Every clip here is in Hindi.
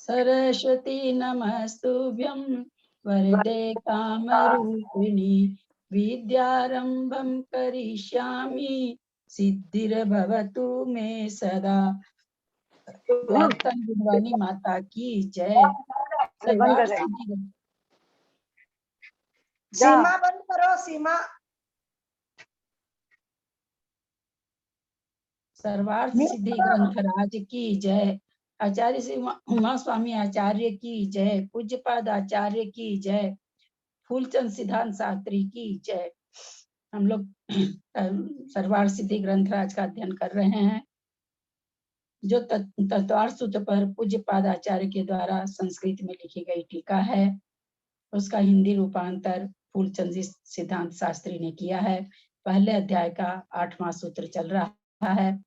सरस्वती नमस्तुभ्यं वरदे कामरूपिणी विद्यारंभं करिष्यामि सिद्धिर्भवतु मे सदा। गौतम गिरवानी माता की जय। सर्वार्थ सिद्धि। सीमा बंद करो, सीमा। सर्वार्थ सिद्धि ग्रंथराज की जय। आचार्य श्री उमा स्वामी आचार्य की जय। पूज्यपाद आचार्य की जय। फूलचंद सिद्धांत शास्त्री की जय। हम लोग सर्वार्थ सिद्धि ग्रंथराज का अध्ययन कर रहे हैं, जो तत्वार्थ सूत्र पर पूज्यपाद आचार्य के द्वारा संस्कृत में लिखी गई टीका है। उसका हिंदी रूपांतर फूलचंद सिद्धांत शास्त्री ने किया है। पहले अध्याय का 8वां सूत्र चल रहा है,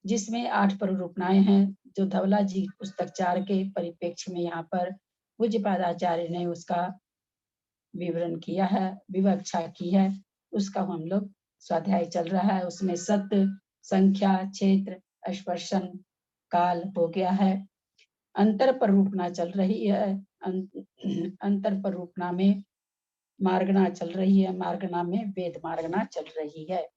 जिसमें 8 प्ररूपणाएं हैं, जो धवला जी पुस्तक 4 के परिप्रेक्ष्य में यहाँ पर पूज्यपाद आचार्य ने उसका विवरण किया है, विवक्षा की है। उसका हम लोग स्वाध्याय चल रहा है। उसमें सत्य, संख्या, क्षेत्र, स्पर्शन, काल हो गया है। अंतर प्ररूपणा चल रही है। अंतर प्ररूपणा में मार्गणा चल रही है। मार्गणा में वेद मार्गणा चल रही है।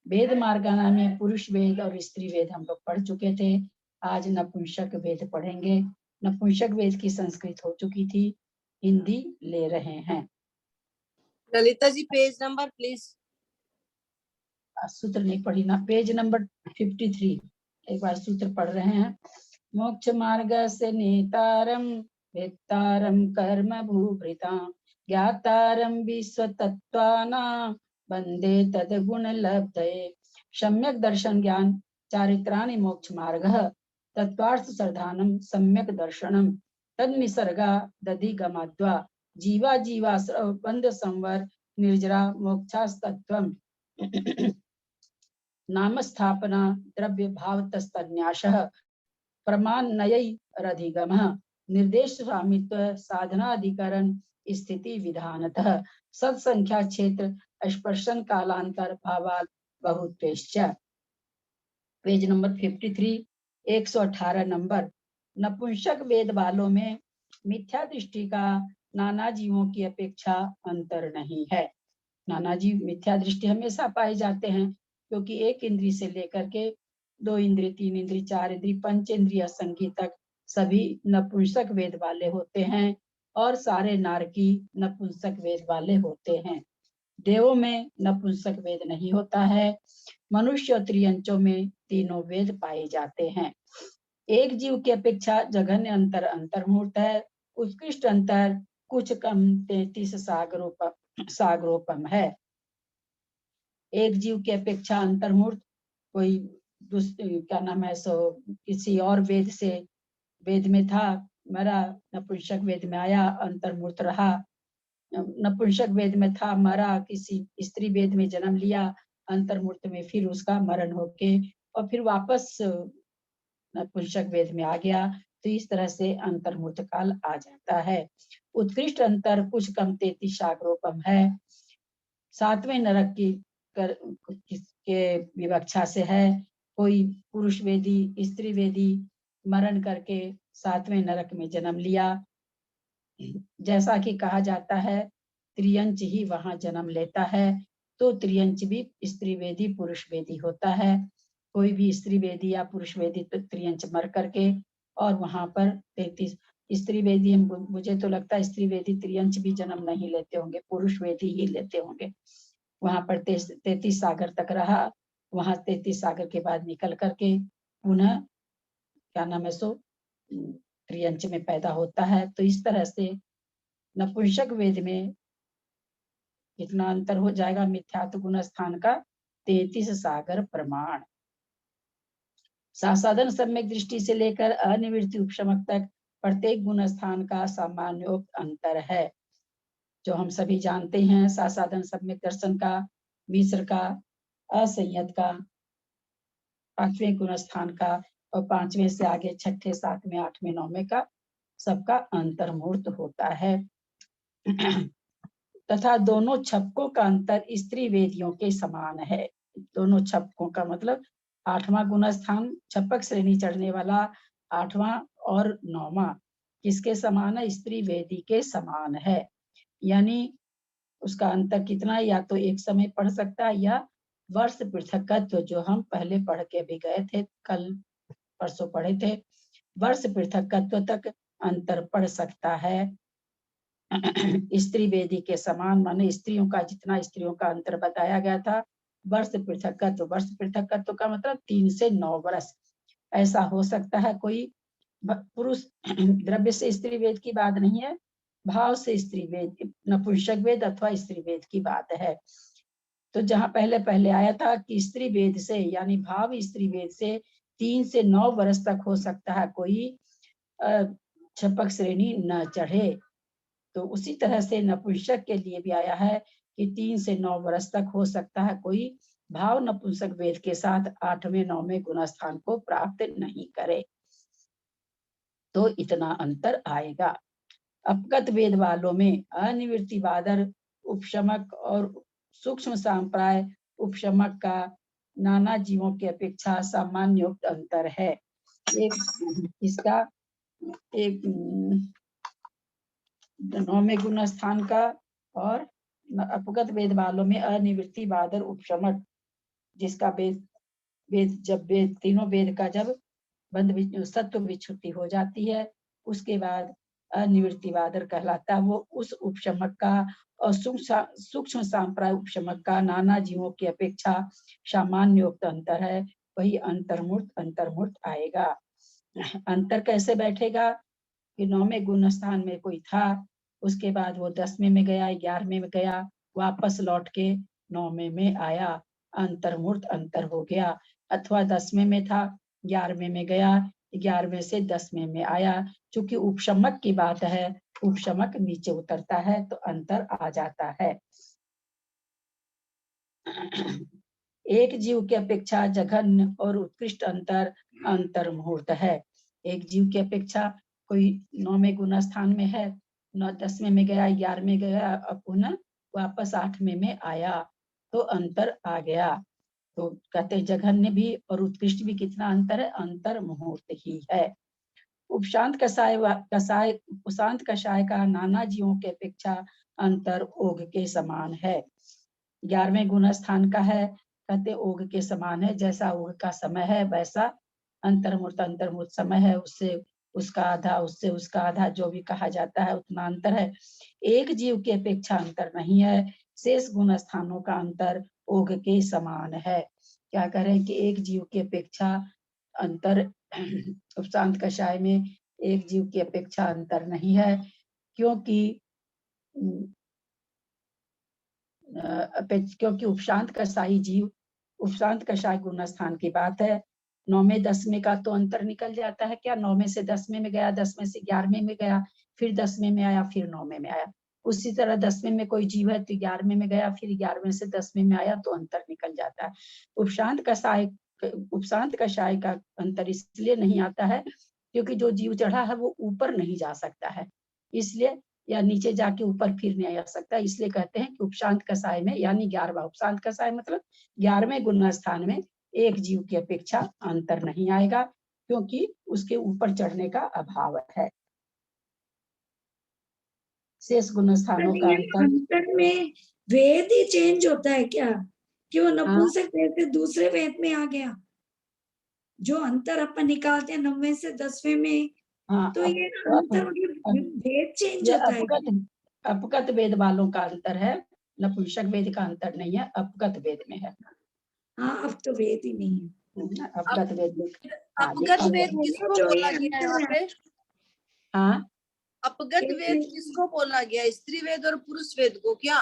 वेद मार्गणा में पुरुष वेद और स्त्री वेद हम लोग पढ़ चुके थे। आज नपुंसक वेद पढ़ेंगे। नपुंसक वेद की संस्कृत हो चुकी थी, हिंदी ले रहे हैं। Lalita ji page number please. सूत्र नहीं पढ़ी ना, पेज नंबर 53। एक बार सूत्र पढ़ रहे हैं। मोक्ष मार्ग से नेतारम वेत्तारम कर्म भूभृता ज्ञातारम विश्व तत्वानां वंदे तद गुण लब्धये। सम्यक दर्शन ज्ञान चारित्राणि मोक्ष मार्ग तत्वार्थ श्रद्धानम सम्यक दर्शनम तन्निसर्गा दधिगमद्वा जीवा जीवा बंध संवर निर्जरा मोक्षास्तत्वम नाम स्थापना द्रव्य भावतस्तन्यासः प्रमाणनयैरधिगमः निर्देश स्वामित्व साधनाधिकरण स्थिति विधानतः सत्संख्या क्षेत्र स्पर्शन कालांतर भावाल बहुत्वेश्च। Page number 53 118 number. नपुंसक वेद वालों में मिथ्या दृष्टि का नाना जीवों की अपेक्षा अंतर नहीं है। नाना जीव मिथ्या दृष्टि हमेशा पाए जाते हैं, क्योंकि एक इंद्री से लेकर के 2 इंद्रिय, 3 इंद्रिय, 4 इंद्रिय, पंचेंद्रिय संगीत तक सभी नपुंसक वेद वाले होते हैं, और सारे नारकी नपुंसक वेद वाले होते हैं। देवों में नपुंसक वेद नहीं होता है। मनुष्य और त्रियंचों में तीनों वेद पाए जाते हैं। एक जीव की अपेक्षा जघन्य अंतर अंतर्मूर्त है। उत्कृष्ट अंतर कुछ कम 33 सागरोपम है। एक जीव की अपेक्षा अंतर्मूर्त कोई क्या नाम है सो किसी और वेद से, वेद में था मरा, नपुंसक वेद में आया अंतर्मूर्त रहा। नपुंसक वेद में था मरा, किसी स्त्री वेद में जन्म लिया अंतर्मूर्त में, फिर उसका मरण होके और फिर वापस नपुंसक वेद में आ गया। तो इस तरह से अंतर्मूर्त काल आ जाता है। उत्कृष्ट अंतर कुछ कम 33 सागरोपम है। 7वें नरक की के विवक्षा से है। कोई पुरुष वेदी, स्त्री वेदी मरण करके 7वें नरक में जन्म लिया। जैसा कि कहा जाता है त्रियंच ही वहां जन्म लेता है, तो त्रियंच भी स्त्री वेदी पुरुष वेदी होता है। कोई भी स्त्री वेदी या पुरुष वेदी तो त्रियंच मर करके और वहां पर 33 स्त्री वेदी, मुझे तो लगता है स्त्री वेदी त्रियंच भी जन्म नहीं लेते होंगे, पुरुष वेदी ही लेते होंगे। वहां पर 33 सागर तक रहा। वहां 33 सागर के बाद निकल करके पुनः क्या नाम है सो त्रियंच में पैदा होता है। तो इस तरह से नपुंसक वेद में कितना अंतर हो जाएगा, मिथ्यात्व गुण स्थान का 33 सागर प्रमाण। साधन सम्यक दृष्टि से लेकर अनिवृत्ति उपशमक तक प्रत्येक गुण स्थान का सामान्योक्त अंतर है, जो हम सभी जानते हैं। साधन सम्यक दर्शन का, मिश्र का, असंयत का, 5वें गुण स्थान का और 5वें से आगे 6ठे, 7वें, 8वें, 9वें का सबका अंतर्मूर्त होता है। तथा दोनों छपकों का अंतर स्त्री वेदियों के समान है। दोनों छपकों का मतलब 8वां गुण स्थान छपक श्रेणी चढ़ने वाला 8वां और नौमा किसके समान है? स्त्री वेदी के समान है। यानी उसका अंतर कितना है? या तो एक समय पढ़ सकता है या वर्ष पृथकत्व, जो हम पहले पढ़ के भी गए थे, कल परसों पढ़े थे, वर्ष पृथकत्व तक अंतर पढ़ सकता है। स्त्री वेदी के समान माने स्त्रियों का जितना स्त्रियों का अंतर बताया गया था। वर्ष पृथकत्व का मतलब 3 से 9 वर्ष। ऐसा हो सकता है कोई पुरुष द्रव्य से स्त्री वेद की बात नहीं है, भाव से स्त्री वेद, नपुंसक वेद अथवा स्त्री वेद की बात है। तो जहां पहले आया था कि स्त्री वेद से यानी भाव स्त्री वेद से 3 से 9 वर्ष तक हो सकता है कोई छपक श्रेणी न चढ़े, तो उसी तरह से नपुंसक के लिए भी आया है कि 3 से 9 वर्ष तक हो सकता है कोई भाव नपुंसक वेद के साथ 8वें 9वें गुणस्थान को प्राप्त नहीं करे। तो इतना अंतर आएगा। अपगत वेद वालों में अनिवृत्ति वादर उपशमक और सूक्ष्म सांप्राय उपशमक का नाना जीवों की अपेक्षा सामान्य युक्त अंतर है। इसका एक 9वें गुण स्थान का और अपगत वेद वालों में अनिवृत्ति वादर उपशमक, जिसका वेद तीनों वेद का जब बंध सत्व विच्छुति हो जाती है उसके बाद अनिवृत्ति वादर कहलाता है। वो उस उपशमक का और सूक्ष्म सांप्राय उपशमक का नाना जीवों की अपेक्षा सामान्य युक्त अंतर है, वही अंतर्मूर्त आएगा। अंतर कैसे बैठेगा कि 9वें गुण स्थान में कोई था, उसके बाद वो 10वें में गया, 11वें में गया, वापस लौट के 9वें में आया, अंतर्मूर्त अंतर हो गया। अथवा 10वें में था, 11वें में गया, 11वें से 10वें में आया। चूंकि उपशमक की बात है, उपशमक नीचे उतरता है तो अंतर आ जाता है। एक जीव की अपेक्षा जघन्य और उत्कृष्ट अंतर अंतर्मुहूर्त है। एक जीव की अपेक्षा कोई 9वें गुण स्थान में है, 10वें में गया, 11वें में गया, अब पुनः वापस 8वें में आया तो अंतर आ गया। तो कहते जघन्य भी और उत्कृष्ट भी कितना अंतर है? अंतर मुहूर्त ही है। उपशांत कषाय का नाना जीवों की अपेक्षा अंतर ओघ के समान है। 11वें गुण स्थान का है, कहते ओघ के समान है। जैसा ओघ का समय है वैसा अंतर्मूर्त समय है, उससे उसका आधा, उससे उसका आधा, जो भी कहा जाता है उतना अंतर है। एक जीव की अपेक्षा अंतर नहीं है, शेष गुण स्थानों का अंतर ओघ के समान है। क्या कह रहे हैं कि एक जीव की अपेक्षा अंतर उपशांत कषाय में एक जीव की अपेक्षा अंतर नहीं है, क्योंकि उपशांत कषाय गुण स्थान की बात है। 9वें 10वें का तो अंतर निकल जाता है। क्या 9वें से 10वें में गया, 10वें से 11वें में गया, फिर 10वें में आया, फिर 9वें में आया। उसी तरह 10वें में कोई जीव है तो 11वें में गया, फिर 11वें से 10वें में आया तो अंतर निकल जाता है। उपशांत कषाय का अंतर इसलिए नहीं आता है क्योंकि जो जीव चढ़ा है वो ऊपर नहीं जा सकता है, इसलिए, या नीचे जाके ऊपर फिर नहीं आ सकता, इसलिए कहते हैं कि उपशांत कषाय में यानी 11वां उपशांत कषाय मतलब 11वें गुण स्थान में एक जीव की अपेक्षा अंतर नहीं आएगा, क्योंकि उसके ऊपर चढ़ने का अभाव है। शेष गुण स्थानों का अंतर में वेद ही चेंज होता है क्या, कि वो नपुंसक वेद से दूसरे वेद में आ गया? जो अंतर अपन निकालते हैं 9वें से 10वें में, तो ये अंतर मतलब वेद चेंज होता है? अपगत वेद वालों का अंतर है, नपुंसक वेद का अंतर नहीं है, अपगत वेद में है। हाँ, अब तो वेद ही नहीं है। अपगत वेद अपगत वेद किसको बोला गया है यहाँ पे? हाँ, अपगत वेद किसको बोला गया? स्त्री वेद और पुरुष वेद को क्या?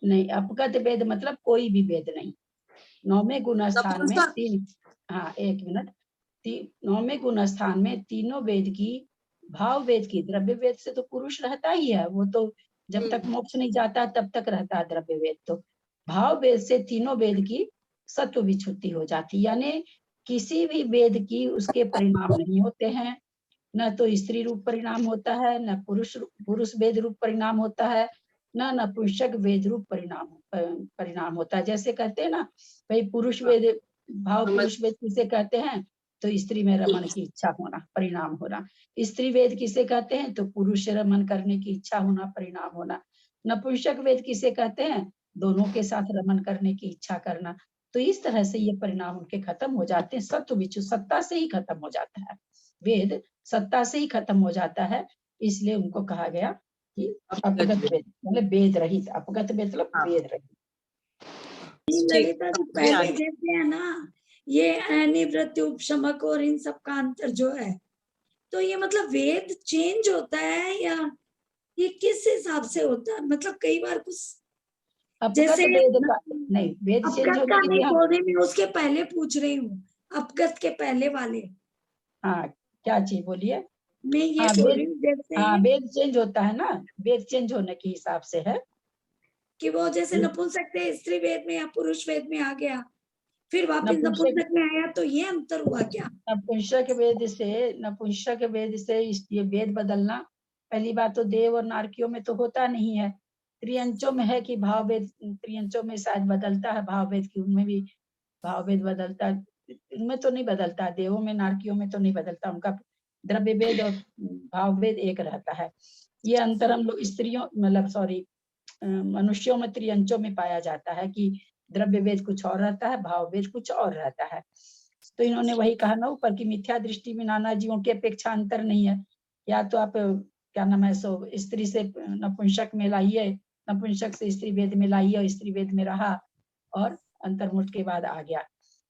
नहीं, अपगत वेद मतलब कोई भी वेद नहीं। 9वें गुण स्थान में एक मिनट, 9वें गुण स्थान में तीनों वेद की, भाव वेद की, द्रव्य वेद से तो पुरुष रहता ही है, वो तो जब तक मोक्ष नहीं जाता तब तक रहता है द्रव्य वेद। तो भाव वेद से तीनों वेद की सत्व विच्छुति हो जाती, यानी किसी भी वेद की उसके परिणाम नहीं होते हैं, न तो स्त्री रूप परिणाम होता है, न पुरुष वेद रूप परिणाम होता है, न नपुंसक वेद रूप परिणाम होता है। जैसे कहते हैं ना भाई पुरुष वेद, भाव पुरुष वेद किसे कहते हैं, तो स्त्री में रमन की इच्छा होना, परिणाम होना। स्त्री वेद किसे कहते हैं? तो पुरुष से रमन करने की इच्छा होना, परिणाम होना। नपुंसक वेद किसे कहते हैं? दोनों के साथ रमन करने की इच्छा करना। तो इस तरह से ये परिणाम उनके खत्म हो जाते हैं। सत्व विचु सत्ता से ही खत्म हो जाता है, वेद सत्ता से ही खत्म हो जाता है। इसलिए उनको कहा गया कि अपगत वेद, मतलब वेद रहित। अपगत मतलब वेद रहित। ललिता जी पहले जैसे है ना, ये अनिवृत्ति, उपशमक और इन सब का अंतर जो है, तो ये मतलब वेद चेंज होता है या ये किस हिसाब से होता है? मतलब कई बार कुछ अपगत वेद का नहीं, वेद चेंज अपगत होने का के नहीं लिए बोल रही मैं, उसके पहले पूछ रही हूँ, अपगत के पहले वाले। हाँ, क्या चीज बोलिए? मैं ये हाँ बोल वेद, रही हूँ जैसे हाँ वेद चेंज होता है ना, वेद चेंज होने के हिसाब से है कि वो जैसे नपुंसक से स्त्री वेद में या पुरुष वेद में आ गया, फिर वापस नपुंसक नपुंसक में आया, तो ये अंतर हुआ क्या? नपुंसक वेद से ये वेद बदलना, पहली बात तो देव और नारकियों में तो होता नहीं है। त्रियंचों में है कि भाव वेद, त्रियंचों में शायद बदलता है भाव वेद की, उनमें भी भाव वेद बदलता है, इनमें तो नहीं बदलता। देवों में नारकियों में तो नहीं बदलता, उनका द्रव्य वेद और भाव वेद एक रहता है। ये अंतर हम लोग स्त्रियों मतलब सॉरी मनुष्यों में त्रियंचों में पाया जाता है कि द्रव्य वेद कुछ और रहता है, भाव वेद कुछ और रहता है। तो इन्होंने वही कहा ना ऊपर की मिथ्या दृष्टि में नाना जीवों की अपेक्षा अंतर नहीं है। या तो आप क्या नाम है सो स्त्री से नपुंसक में लाइए, नपुंसक से स्त्री वेद में लाइए और स्त्री वेद में रहा और अंतर्मुक्त के बाद आ गया।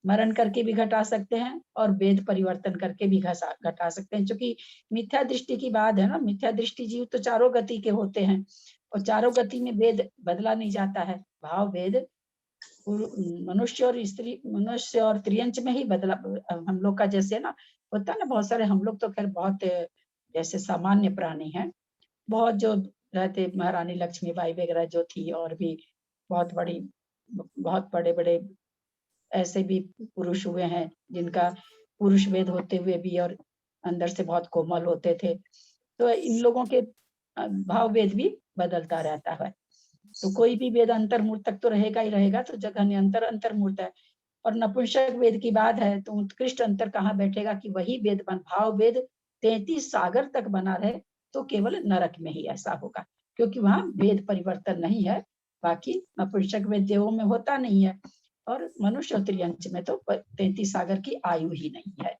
मरण करके भी घटा सकते हैं और वेद परिवर्तन करके भी घटा सकते हैं, क्योंकि मिथ्या दृष्टि की बात है ना। मिथ्या दृष्टि जीव तो चारों गति के होते हैं और चारों गति में वेद बदला नहीं जाता है। भाव वेद मनुष्य और त्रियंच में ही बदला। हम लोग का जैसे ना होता है ना, बहुत सारे हम लोग तो खैर बहुत जैसे सामान्य प्राणी हैं, बहुत जो रहते महारानी लक्ष्मीबाई वगैरह जो थी, और भी बहुत बड़े बड़े ऐसे भी पुरुष हुए हैं जिनका पुरुष वेद होते हुए भी और अंदर से बहुत कोमल होते थे। तो इन लोगों के भाव वेद भी बदलता रहता है। तो कोई भी वेद अंतर्मूर्त तक तो रहेगा ही रहेगा, तो जगह अंतर्मूर्त है। और नपुंसक वेद की बात है तो उत्कृष्ट अंतर कहाँ बैठेगा कि वही वेद भाव वेद 33 सागर तक बना रहे, तो केवल नरक में ही ऐसा होगा, क्योंकि वहां वेद परिवर्तन नहीं है। बाकी नपुंसक वेद देवों में होता नहीं है और मनुष्य और त्रियंच में तो 33 सागर की आयु ही नहीं है।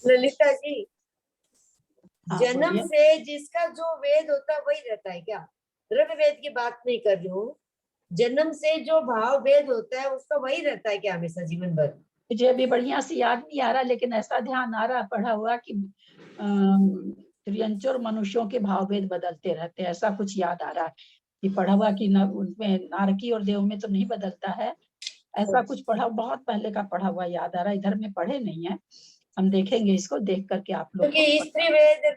ललिता जी, हाँ, जन्म बोलिए। से जिसका जो वेद होता है वही रहता है क्या? द्रव्य वेद की बात नहीं कर रही हूँ, जन्म से जो भाव वेद होता है उसका वही रहता है क्या हमेशा जीवन भर? मुझे अभी बढ़िया से याद नहीं आ रहा, लेकिन ऐसा ध्यान आ रहा पढ़ा हुआ कि त्रियंचों और मनुष्यों के भाव भेद बदलते रहते हैं, ऐसा कुछ याद आ रहा है कि पढ़ा हुआ कि उनमें नारकी और देव में तो नहीं बदलता है। ऐसा कुछ पढ़ा, बहुत पहले का पढ़ा हुआ याद आ रहा है, इधर में पढ़े नहीं है। हम देखेंगे इसको, देख करके आप लोग क्योंकि स्त्री वेद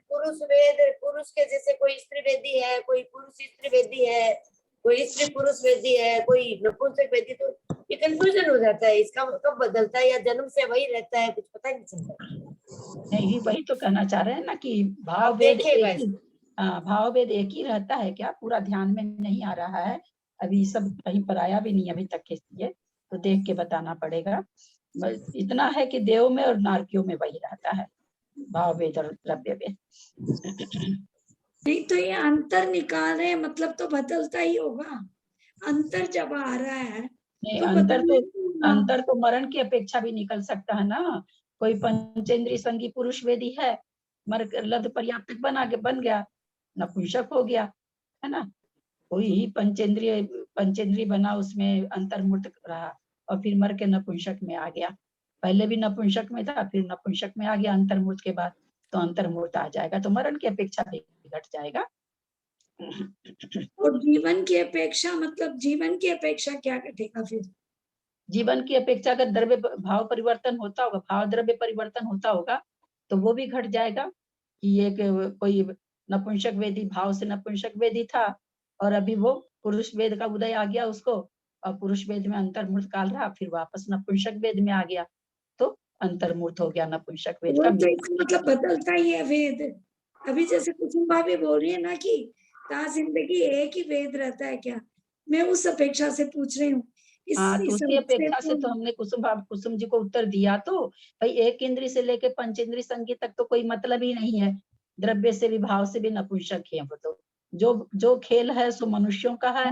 पुरुष के जैसे कोई स्त्री वेदी है, कोई पुरुष स्त्री वेदी है, कोई स्त्री पुरुष वेदी है, कोई नपुंसक वेदी, तो ये कंफ्यूजन हो जाता है। इसका कब बदलता है या जन्म से वही रहता है, कुछ पता नहीं चलता। नहीं, वही तो कहना चाह रहे हैं ना कि भाव आप वेद देखिएगा एक ही, भाव वेद एक ही रहता है क्या? पूरा ध्यान में नहीं आ रहा है अभी, सब कहीं पर आया भी नहीं अभी तक के लिए, तो देख के बताना पड़ेगा। बस इतना है कि देव में और नारकियों में वही रहता है, भाव वेद और द्रव्य वेद। नहीं तो ये अंतर निकाल रहे हैं, मतलब तो बदलता ही होगा। अंतर जब आ रहा है नहीं, तो अंतर तो मरण की अपेक्षा भी निकल सकता है ना। कोई पंचेंद्रिय संगी पुरुष वेदी है, मर लब्ध पर्याप्त बन गया, नपुंसक हो गया, है ना। कोई ही पंचेंद्रिय बना, उसमें अंतर्मूर्त रहा और फिर मर के नपुंसक में आ गया। पहले भी नपुंसक में था, फिर नपुंसक में आ गया अंतर्मूर्त के बाद, तो अंतर्मूर्त आ जाएगा, तो मरण की अपेक्षा भी घट जाएगा। और जीवन की अपेक्षा, मतलब जीवन की अपेक्षा क्या घटेगा फिर? जीवन की अपेक्षा अगर द्रव्य भाव परिवर्तन होता होगा, भाव द्रव्य परिवर्तन होता होगा, तो वो भी घट जाएगा। कि ये कोई नपुंसक वेदी भाव से नपुंसक वेदी था और अभी वो पुरुष वेद का उदय आ गया उसको, और पुरुष वेद में अंतर्मूर्त काल रहा, फिर वापस नपुंसक वेद में आ गया, तो अंतर्मूर्त हो गया नपुंसक वेद वो का। तो इसका मतलब बदलता ही है वेद। अभी जैसे कुसुम भाभी बोल रही है ना कि कहा जिंदगी एक ही वेद रहता है क्या, मैं उस अपेक्षा से पूछ रही हूँ। हाँ, तो उसकी अपेक्षा से तो तो हमने कुसुम जी को उत्तर दिया। तो भाई एक इंद्री से लेके पंचेंद्री संगीत तक तो कोई मतलब ही नहीं है। द्रव्य से भी भाव से भी नपुंसक है वो तो। जो खेल है सो मनुष्यों का है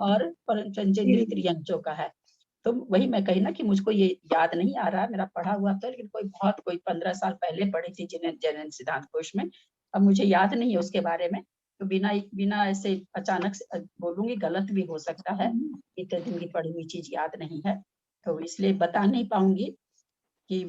और पंचेंद्री त्रियंचों का है। तो वही मैं कही ना कि मुझको ये याद नहीं आ रहा, मेरा पढ़ा हुआ था, लेकिन कोई 15 साल पहले पढ़ी थी जनन सिद्धांत कोश में। अब मुझे याद नहीं है उसके बारे में, तो बिना ऐसे अचानक से बोलूंगी, गलत भी हो सकता है। इतने दिन की पढ़ी हुई चीज याद नहीं है, तो इसलिए बता नहीं पाऊंगी कि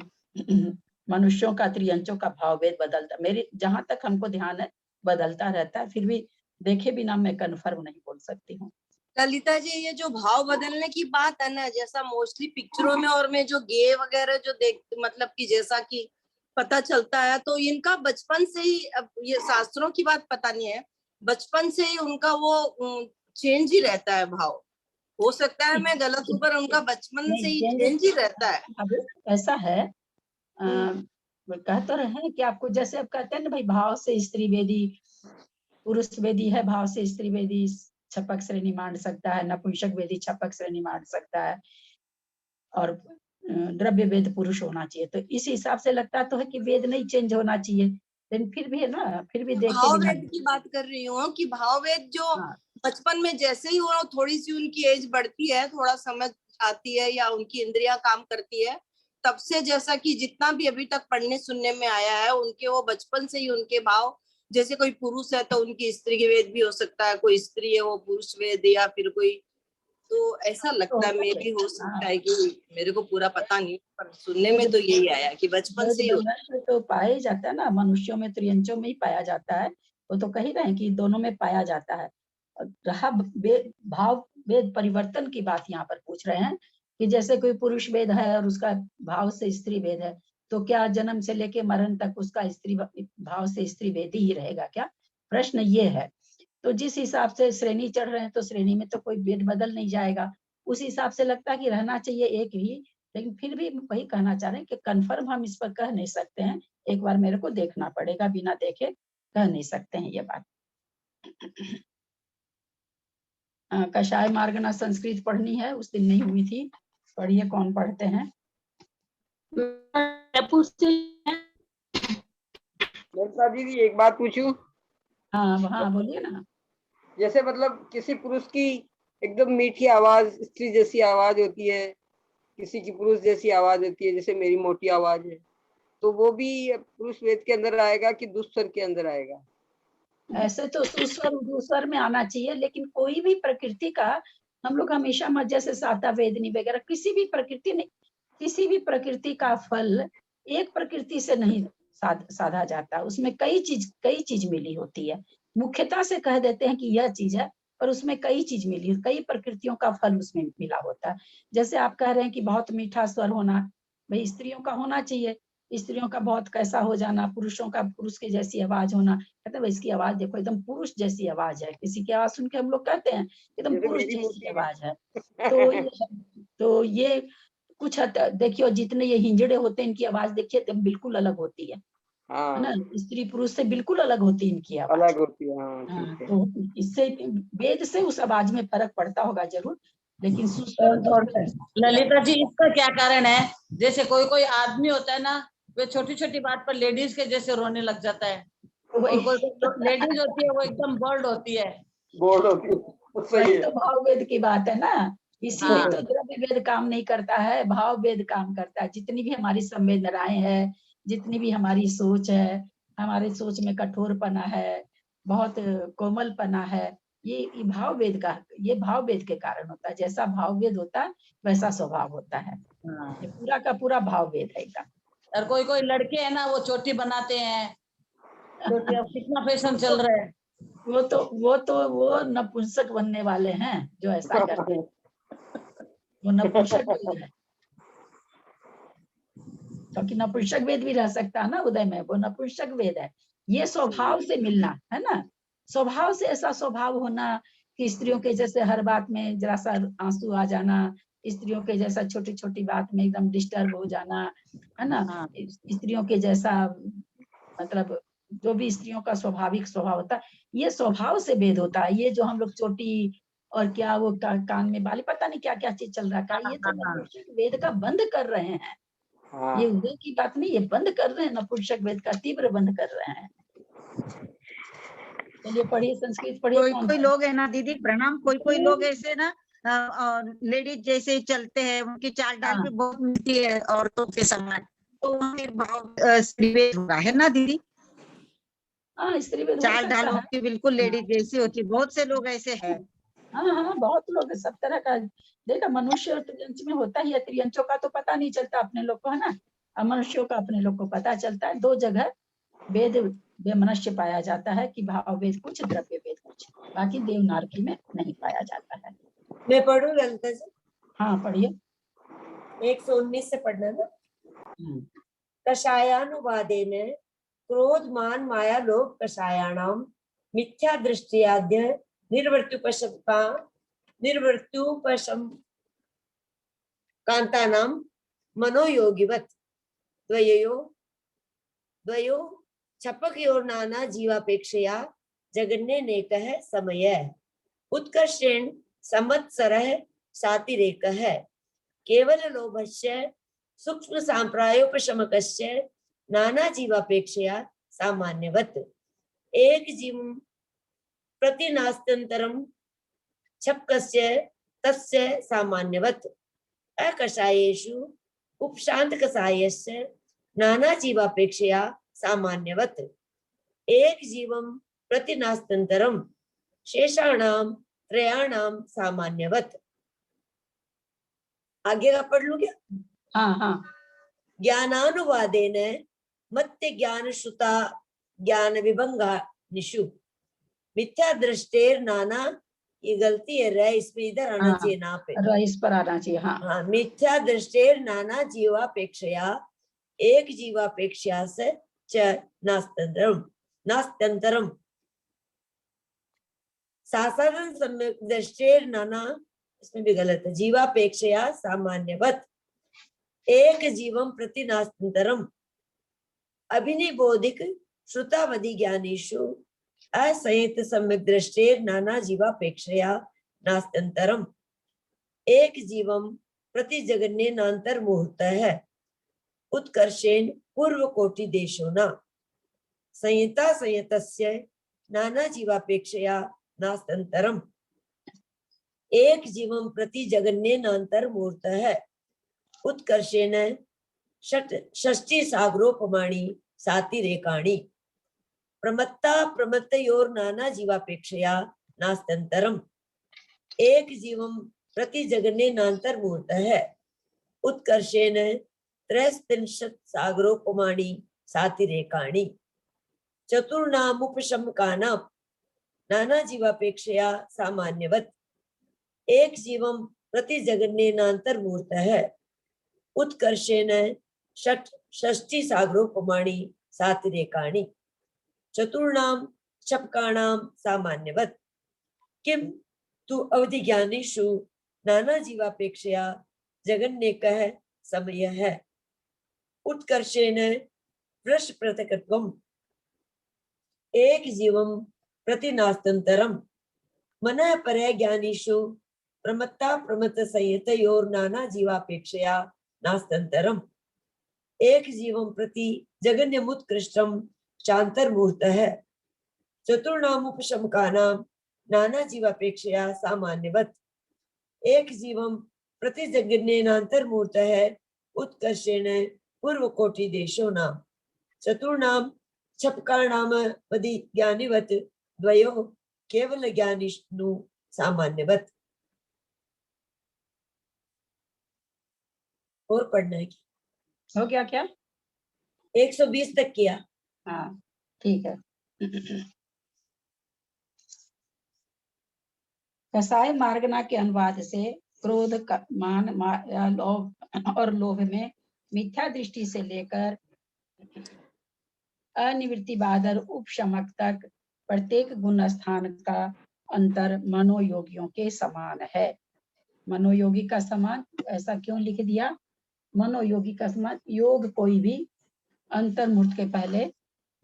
मनुष्यों का त्रियंचों का भाव भेद बदलता, मेरे जहां तक हमको ध्यान है बदलता रहता है, फिर भी देखे बिना मैं कन्फर्म नहीं बोल सकती हूँ। ललिता जी, ये जो भाव बदलने की बात है ना, जैसा मोस्टली पिक्चरों में और में जो गे वगैरह जो देख, मतलब कि जैसा कि पता चलता है, तो इनका बचपन से ही, अब ये शास्त्रों की बात पता नहीं है, बचपन से ही उनका वो चेंज ही रहता है भाव। हो सकता है मैं गलत हूँ, पर उनका बचपन से ही चेंज ही रहता है। अब ऐसा है, कह तो रहे हैं कि आपको, जैसे आप कहते हैं ना भाई, भाव से स्त्री वेदी पुरुष वेदी है, भाव से स्त्री वेदी छपक श्रेणी मान सकता है, नपुंसक वेदी छपक श्रेणी मान सकता है, और द्रव्य वेद पुरुष होना चाहिए। तो इस हिसाब से लगता तो है कि वेद नहीं चेंज होना चाहिए, लेकिन फिर भी है ना, फिर भी देखे भाव बिना। वेद की बात कर रही हूँ कि भाव वेद जो हाँ, बचपन में जैसे ही वो थोड़ी सी उनकी एज बढ़ती है, थोड़ा समझ आती है या उनकी इंद्रियां काम करती है, तब से जैसा कि जितना भी अभी तक पढ़ने सुनने में आया है, उनके वो बचपन से ही उनके भाव, जैसे कोई पुरुष है तो उनकी स्त्री के वेद भी हो सकता है, कोई स्त्री है वो पुरुष वेद, या फिर कोई, तो ऐसा लगता है, मे भी हो सकता है कि मेरे को पूरा पता नहीं, पर सुनने में तो यही आया कि बचपन से ही होता है। तो पाया जाता है ना, मनुष्यों में त्रियंचों में ही पाया जाता है। वो तो कह ही रहे हैं कि दोनों में पाया जाता है। रहा भाव वेद परिवर्तन की बात यहाँ पर पूछ रहे हैं कि जैसे कोई पुरुष वेद है और उसका भाव से स्त्री वेद है, तो क्या जन्म से लेके मरण तक उसका स्त्री भाव से स्त्री वेद ही रहेगा क्या? प्रश्न ये है। तो जिस हिसाब से श्रेणी चढ़ रहे हैं, तो श्रेणी में तो कोई वेद बदल नहीं जाएगा, उस हिसाब से लगता है कि रहना चाहिए एक ही। लेकिन फिर भी वही कहना चाह रहे हैं कि कंफर्म हम इस पर कह नहीं सकते हैं, एक बार मेरे को देखना पड़ेगा, बिना देखे कह नहीं सकते हैं ये बात। कषाय मार्गना संस्कृत पढ़नी है, उस दिन नहीं हुई थी, पढ़िए, कौन पढ़ते हैं? दीदी एक बात पूछूं? हाँ हाँ, बोलिए ना। जैसे मतलब किसी पुरुष की एकदम मीठी आवाज, स्त्री जैसी आवाज होती है, किसी की पुरुष जैसी आवाज होती है, जैसे मेरी मोटी आवाज है, तो वो भी पुरुष वेद के अंदर आएगा कि दुस्वर के अंदर आएगा? ऐसे तो सुस्वर दुस्वर में आना चाहिए, लेकिन कोई भी प्रकृति का हम लोग हमेशा मत, जैसे साता वेदनी वगैरह, किसी भी प्रकृति ने, किसी भी प्रकृति का फल एक प्रकृति से नहीं साधा जाता, उसमें कई चीज मिली होती है। मुख्यता से कह देते हैं कि यह चीज है, पर उसमें कई चीज मिली, कई प्रकृतियों का फल उसमें मिला होता है। जैसे आप कह रहे हैं कि बहुत मीठा स्वर होना, भाई स्त्रियों का होना चाहिए, स्त्रियों का बहुत कैसा हो जाना, पुरुषों का पुरुष की जैसी आवाज होना, कहते हैं इसकी आवाज देखो एकदम पुरुष जैसी आवाज है, किसी की आवाज सुन के हम लोग कहते हैं एकदम पुरुष जैसी आवाज है। तो ये कुछ देखियो, जितने ये हिंजड़े होते हैं इनकी आवाज देखिए एकदम बिल्कुल अलग होती है ना, स्त्री पुरुष से बिल्कुल अलग होती है इनकी आवाज, अलग होती है। हाँ, तो इससे वेद से उस आवाज में फर्क पड़ता होगा जरूर, लेकिन सुस्वर ललिता जी, इसका क्या कारण है? जैसे कोई कोई आदमी होता है ना, वे छोटी छोटी बात पर लेडीज के जैसे रोने लग जाता है, और कोई लेडीज होती है वो एकदम बोल्ड होती है। बोल्ड होती है, सही वही है। तो भाव वेद की बात है ना, इसीलिए हाँ। तो द्रव्य वेद काम नहीं करता है, भाव वेद काम करता है। जितनी भी हमारी संवेदनाएं है, जितनी भी हमारी सोच है, हमारे सोच में कठोरपना है, बहुत कोमलपना है, ये भाव वेद का, ये भाव वेद के कारण होता है। जैसा भाव वेद होता है वैसा स्वभाव होता है, ये पूरा का पूरा भाव वेद है एकदम। और कोई कोई लड़के हैं ना, वो चोटी बनाते हैं, चोटी अब कितना फैशन चल रहा है। वो नपुंसक बनने वाले हैं जो ऐसा करते हैं, वो नपुंसक वेद है, क्योंकि नपुंसक वेद भी रह सकता है ना उदय में, वो नपुंसक वेद है। ये स्वभाव से मिलना है ना, स्वभाव से ऐसा स्वभाव होना कि स्त्रियों के जैसे हर बात में जरा सा आंसू आ जाना, स्त्रियों के जैसा छोटी छोटी बात में एकदम डिस्टर्ब हो जाना, है ना, स्त्रियों के जैसा, मतलब जो भी स्त्रियों का स्वाभाविक स्वभाव होता है, ये स्वभाव से भेद होता है। ये जो हम लोग चोटी और क्या वो कान में बाली, पता नहीं क्या क्या चीज चल रहा है। ये तो नपुंसक वेद का बंद कर रहे हैं। ये उदय की बात नहीं, ये बंद कर रहे हैं, नपुंसक वेद का तीव्र बंद कर रहे हैं। चलिए पढ़िए, संस्कृत पढ़िए। कोई लोग है ना दीदी, प्रणाम, कोई लोग ऐसे ना लेडीज जैसे चलते हैं, उनकी चाल डाल भी बहुत मिलती है औरतों के समान, तो भाव स्त्रीवेद होगा है ना दीदी? हाँ, स्त्रीवेद चाल डाल उनकी बिल्कुल लेडीज जैसी होती है, बहुत से लोग ऐसे हैं। हाँ, बहुत लोग सब तरह का। देखा, मनुष्य और त्रियंच में होता ही है। त्रियंचों का तो पता नहीं चलता अपने लोग को, है ना, और मनुष्यों का अपने लोग को पता चलता है। 2 जगह वेद मनुष्य पाया जाता है कि भाव वेद कुछ, द्रव्य वेद कुछ, बाकी देवनागरी में नहीं पाया जाता है। मैं पढ़ूं ललिता जी? हाँ पढ़िए। 119 से पढ़ना ना। कषायानुवादेन क्रोध मान माया लोभ कषायाणाम मिथ्या दृष्टियाद्य निर्वर्त्युपशम कांतानां मनोयोगिवत् द्वयो छपकयोर नाना जीवापेक्षया जगन्ने नेकः समय उत्कर्षेण संवत्सरः सातिरेकः केवल लोभस्य सूक्ष्म सांप्रायोपशमकस्य नाना जीवापेक्षया सामान्यवत् एक जीवं प्रतिनास्त्यन्तरं छपकस्य तस्य सामान्यवत् अकषायेषु उपशान्तकषायस्य नाना जीवापेक्षया सामान्यवत् एक जीवं प्रतिनास्त्यन्तरं शेषाणां त्रयाणां सामान्यवत्। आगे का पढ़ लूं क्या? हाँ। ज्ञानानुवादेन मत्य ज्ञान श्रुता ज्ञान विभंगा निशु मिथ्या दृष्टेर नाना, ये गलती है रे, इसमें इधर आना चाहिए ना पे, इस पर आना चाहिए। हाँ, मिथ्या दृष्टेर नाना जीवापेक्षया एक जीवापेक्षा से च नास्त्यंतरम साधारण सम्यक दृष्टेर नाना, इसमें भी गलत है, जीवापेक्षया सामान्यवत् एक जीवं प्रति नास्त्यंतरम अभिनिबोधिक श्रुतावधि ज्ञानेषु असंयत सम्यक दृष्टेर नाना जीवापेक्षया नास्त्यंतरम एक जीवं प्रति जगन्ने नांतर मुहूर्त है उत्कर्षेण पूर्व कोटि देशोना संहिता संयतस्य नाना जीवापेक्षया नास्त्यंतरम एक जीवं प्रति जगन्ने नांतर मुहूर्त है उत्कर्षेण षष्ठी सागरोपमाणी सातिरेकाणी प्रमत्ता प्रमत्तयोर नाना जीवापेक्षया नास्त्यंतरम एक जीवं प्रति जगन्ने नांतर मुहूर्त है उत्कर्षेण त्रयस्त्रिंशत् सागरोपमाणी सातिरेकाणी चतुर्णामुपशमकानां नाना जीवापेक्षया सामान्यवत् एक जीवं प्रति जगन्ने नांतर मुहूर्त है उत्कर्षेण षष्ठी सागरोपमाणी सातिरेकाणी चतुर्णां शपकाणां सामान्यवत् किम तु अवधि ज्ञानेषु नाना जीवापेक्षया जगन्नेकः समय है उत्कर्षेण वृष पृथक्त्वम् एक जीवं प्रति नास्त्यंतरम मनः परः ज्ञानेषु प्रमत्ता प्रमत्त संयतयोर नाना जीवापेक्षया नास्त्यंतरम एक जीवं प्रति जगन्यमुत्कृष्टम चांतर मुहूर्त है चतुर्णामुपशमकानां नाना जीवापेक्षया सामान्यवत् एक जीवं प्रति जगन्नेनांतर मुहूर्त है उत्कर्षेण पूर्व कोटि देशोनां चतुर्णां छपकाणां वदि ज्ञानिवत् द्वयोः केवल ज्ञानिष्णु सामान्यवत्। और पढ़ना है हो गया क्या? 120 तक किया। हाँ ठीक है। कसाय मार्गना के अनुवाद से क्रोध, मान, माया, लोभ और लोभ में मिथ्या दृष्टि से लेकर अनिवृत्ति बादर उपशमक तक प्रत्येक गुण स्थान का अंतर मनोयोगियों के समान है। मनोयोगी का समान ऐसा क्यों लिख दिया? मनोयोगी का समान, योग कोई भी अंतर्मुहूर्त के पहले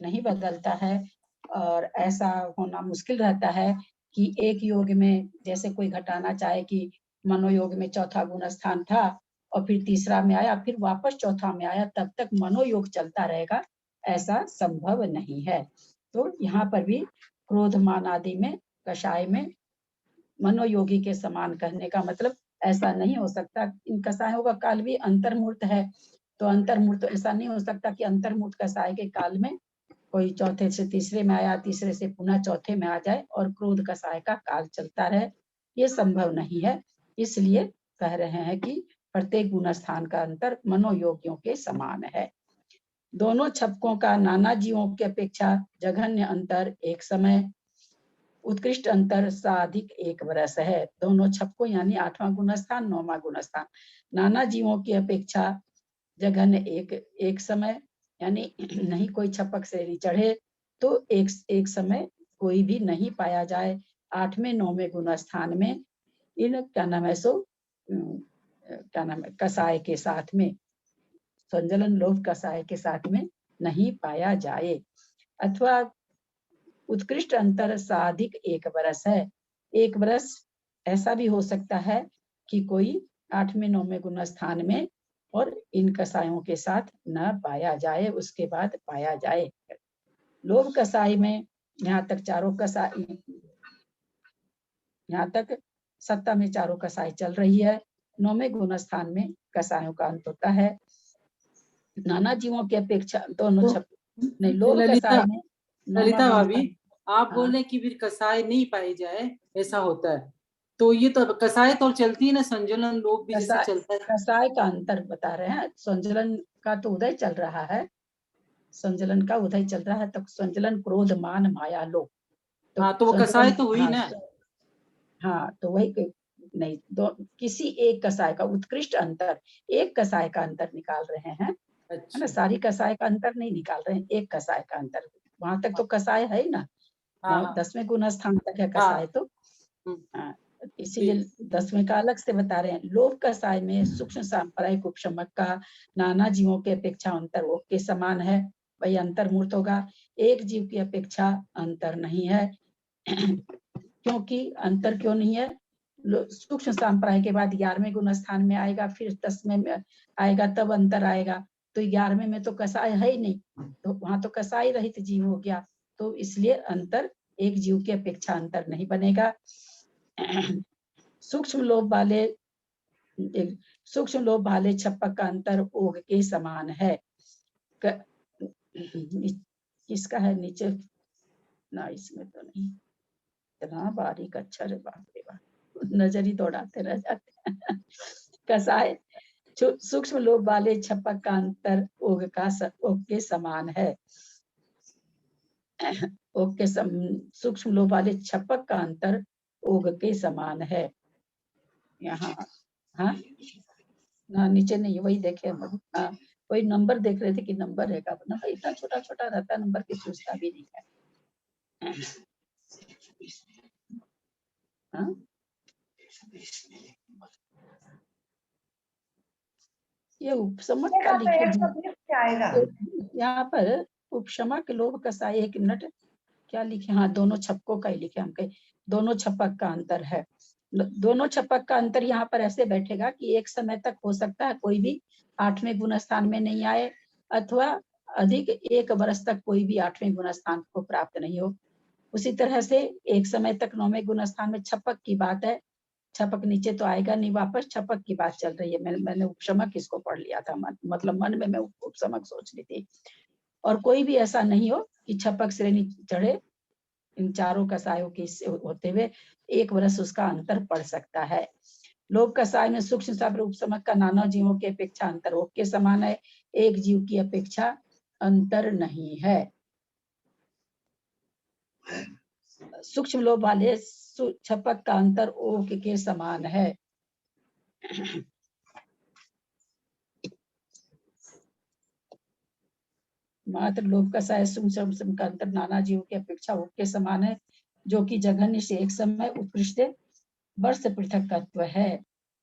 नहीं बदलता है और ऐसा होना मुश्किल रहता है कि एक योग में जैसे कोई घटाना चाहे कि मनोयोग में चौथा गुण स्थान था और फिर तीसरा में आया, फिर वापस चौथा में आया, तब तक मनोयोग चलता रहेगा, ऐसा संभव नहीं है। तो यहाँ पर भी क्रोध मान आदि में कषाय में मनोयोगी के समान कहने का मतलब ऐसा नहीं हो सकता। इन कषायों का काल भी अंतर्मूर्त है, तो अंतर्मूर्त ऐसा नहीं हो सकता कि अंतर्मूर्त कषाय के काल में कोई चौथे से तीसरे में आया, तीसरे से पुनः चौथे में आ जाए और क्रोध कषाय का काल चलता रहे, ये संभव नहीं है। इसलिए कह रहे हैं कि प्रत्येक गुण स्थान का अंतर मनोयोगियों के समान है। दोनों छपकों का नाना जीवों की अपेक्षा जघन्य अंतर एक समय, उत्कृष्ट अंतर साधिक एक वर्ष है। दोनों छपकों यानी 8वां गुण स्थान 9वां गुण स्थान, नाना जीवों की अपेक्षा जघन्य एक समय, यानी नहीं कोई छपक श्रेणी चढ़े तो एक समय कोई भी नहीं पाया जाए। 8वें 9वें गुण स्थान में इन क्या नाम है सो क्या नाम है कषाय के साथ में, संजलन लोभ कषाय के साथ में नहीं पाया जाए। अथवा उत्कृष्ट अंतर साधिक एक वर्ष है। एक वर्ष ऐसा भी हो सकता है कि कोई 8वें 9वें गुण स्थान में और इन कषायों के साथ न पाया जाए, उसके बाद पाया जाए। लोभ कषाय में यहाँ तक चारों कषाय, यहाँ तक सत्ता में चारों कषाय चल रही है। 9वें गुण स्थान में कषायों का अंत होता है। नाना जीवों की अपेक्षा दोनों छप नहीं, लोभ कषाय में ललिता भाभी, आप हाँ। बोल रहे कि फिर कसाय नहीं पाई जाए, ऐसा होता है, तो ये तो कसाय तो चलती है ना, संजलन लोभ भी जैसे चलता है। कषाय का अंतर बता रहे हैं, संजलन का तो उदय चल रहा है, संजलन का उदय चल रहा है, तब संजलन क्रोध मान माया लोभ, तो हाँ, तो वो कसाय तो हुई ना। हाँ, तो वही नहीं, किसी एक कषाय का उत्कृष्ट अंतर, एक कषाय का अंतर निकाल रहे हैं, है ना, सारी कषाय का अंतर नहीं निकाल रहे हैं, एक कषाय का अंतर। वहां तक तो कषाय है ही ना, 10वें गुण स्थान तक है कषाय, तो इसीलिए 10वें का अलग से बता रहे हैं। लोभ कषाय में सूक्ष्म सांप्रदायिक उपशमक का नाना जीवों के अपेक्षा अंतर ओक के समान है, वही अंतर्मूर्त होगा। एक जीव की अपेक्षा अंतर नहीं है। क्योंकि अंतर क्यों नहीं है? सूक्ष्म सांप्रदाय के बाद 11वें गुण स्थान में आएगा, फिर 10वें में आएगा, तब अंतर आएगा। तो 11वें में तो कषाय है ही नहीं, तो वहां तो कषाय रहित जीव हो गया, तो इसलिए अंतर एक जीव की अपेक्षा अंतर नहीं बनेगा। सूक्ष्म लोभ वाले छपक का अंतर ओग के समान है। किसका है नीचे ना, इसमें तो नहीं, इतना बारीक अक्षर है, बाप रे बाप, नजर ही दौड़ाते रह जाते हैं। कषाय सूक्ष्म लोभ वाले छपक का अंतर ओग के समान है। सूक्ष्म लोभ वाले छपक का अंतर ओग के समान है। यहाँ हाँ ना, नीचे नहीं, वही देखे हम, वही नंबर देख रहे थे कि नंबर है का ना, इतना छोटा छोटा रहता है, नंबर की सूचना भी नहीं है। हाँ? ये उपशमक का लिखे, यहाँ पर उपशमक लोभ कषाय, 1 मिनट, क्या लिखे, हाँ दोनों छपकों का ही लिखे हम, कहीं दोनों छपक का अंतर है। दोनों छपक का अंतर यहाँ पर ऐसे बैठेगा कि एक समय तक हो सकता है कोई भी 8वें गुण स्थान में नहीं आए, अथवा अधिक 1 वर्ष तक कोई भी 8वें गुण स्थान को प्राप्त नहीं हो। उसी तरह से एक समय तक 9वें गुण स्थान में छपक की बात है, छपक नीचे तो आएगा नहीं वापस, छपक की बात चल रही है। मैंने उपशमक इसको पढ़ लिया था, मतलब मन में मैं उपशमक सोच ली थी। और कोई भी ऐसा नहीं हो कि छपक श्रेणी चढ़े, इन चारों कषायों के होते हुए 1 वर्ष उसका अंतर पड़ सकता है। लोभ कषाय में सूक्ष्म सांप्रदायिक उपशमक का नाना जीवों की अपेक्षा अंतर ओक के समान है, एक जीव की अपेक्षा अंतर नहीं है। सूक्ष्म लोभ वाले छपक का अंतर ओक के समान है। मात्र लोभ कषाय सूक्ष्म का अंतर नाना जीवों की अपेक्षा ओक के समान है, जो कि जघन्य से एक समय उत्कृष्ट वर्ष पृथक तत्व है।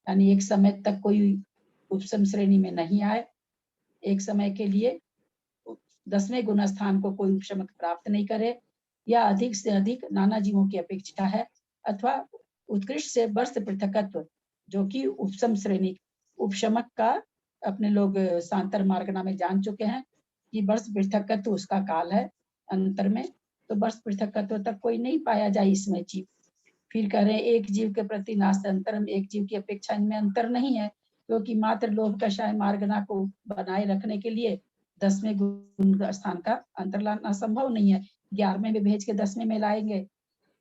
यानी एक समय तक कोई उपशम श्रेणी में नहीं आए, एक समय के लिए 10वें गुण स्थान को कोई उपशमक प्राप्त नहीं करे, या अधिक से अधिक नाना जीवों की अपेक्षा है, अथवा उत्कृष्ट से वर्ष पृथकत्व जो कि उपशम श्रेणी, उपशमक का अपने लोग सांतर मार्गना में जान चुके हैं कि वर्ष पृथकत्व उसका काल है अंतर में, तो वर्ष पृथकत्व तक कोई नहीं पाया जाए इसमें जीव। फिर कह रहे हैं एक जीव के प्रति नाश अंतर में एक जीव की अपेक्षा इनमें अंतर नहीं है, क्योंकि मात्र लोभ कषाय मार्गना को बनाए रखने के लिए 10वें गुण स्थान का अंतर लाना संभव नहीं है। 11वें में भेज के 10वें में लाएंगे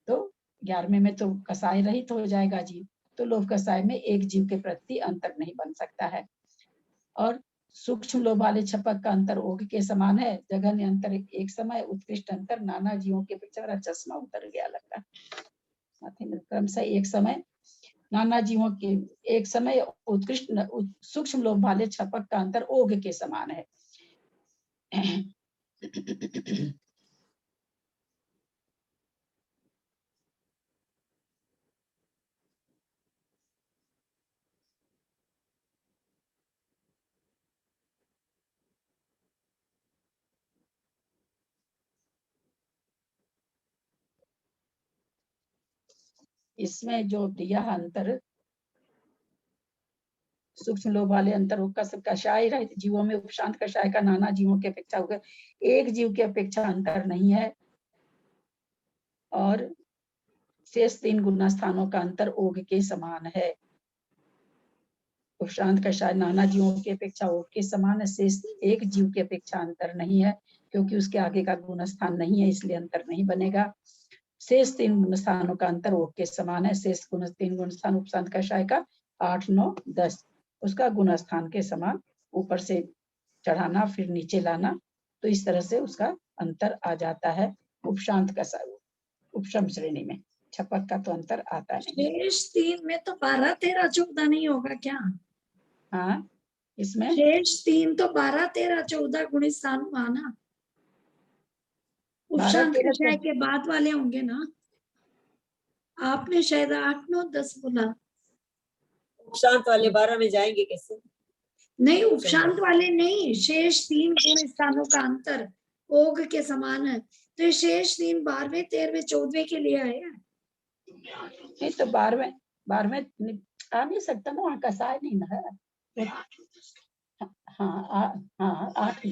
तो 11वें में तो कसाय रहित हो जाएगा जीव, तो लोभ कसाय में एक जीव के प्रति अंतर नहीं बन सकता है। और सूक्ष्म लोभ वाले छपक का अंतर ओघ के समान है, जघन्य अंतर एक समय, उत्कृष्ट अंतर नाना जीवों के पीछे चश्मा उतर गया लगता है। क्रमशः एक समय नाना जीवों के एक समय उत्कृष्ट सूक्ष्म लोभ वाले छपक का अंतर ओघ के समान है। इसमें जो दिया अंतर सूक्ष्म लोभ वाले अंतर कषाय रहित जीवों में उपशांत कषाय का नाना जीवों की अपेक्षा होकर एक जीव की अपेक्षा अंतर नहीं है, और शेष 3 गुना स्थानों का अंतर ओघ के समान है। उपशांत कषाय नाना जीवों की अपेक्षा ओघ के समान है, शेष एक जीव की अपेक्षा अंतर नहीं है, क्योंकि उसके आगे का गुण स्थान नहीं है इसलिए अंतर नहीं बनेगा। शेष 3 गुण स्थानों का अंतर ओघ के समान है, शेष 3 गुण स्थान उपशांत कषाय का 8, 9, 10 उसका गुण स्थान के समान ऊपर से चढ़ाना फिर नीचे लाना, तो इस तरह से उसका अंतर आ जाता है उपशांत कषाय उपशम श्रेणी में। छपक का तो अंतर आता नहीं। शेष 3 में तो 12, 13, 14 नहीं होगा क्या? हाँ, इसमें शेष 3 तो 12, 13, 14 गुण स्थान हुआ ना, उपशांत कषाय के बाद वाले होंगे ना। आपने शायद 8, 9, 10 बोला। उपशांत वाले 12 में जाएंगे कैसे? नहीं, उपशांत वाले नहीं, शेष 3 गुण स्थानों का अंतर ओघ के समान है, तो शेष 3 12वें, 13वें, 14वें के लिए आया। नहीं तो 12वें आ नहीं सकता ना, वहाँ कसाय नहीं ना है। हाँ हाँ 8,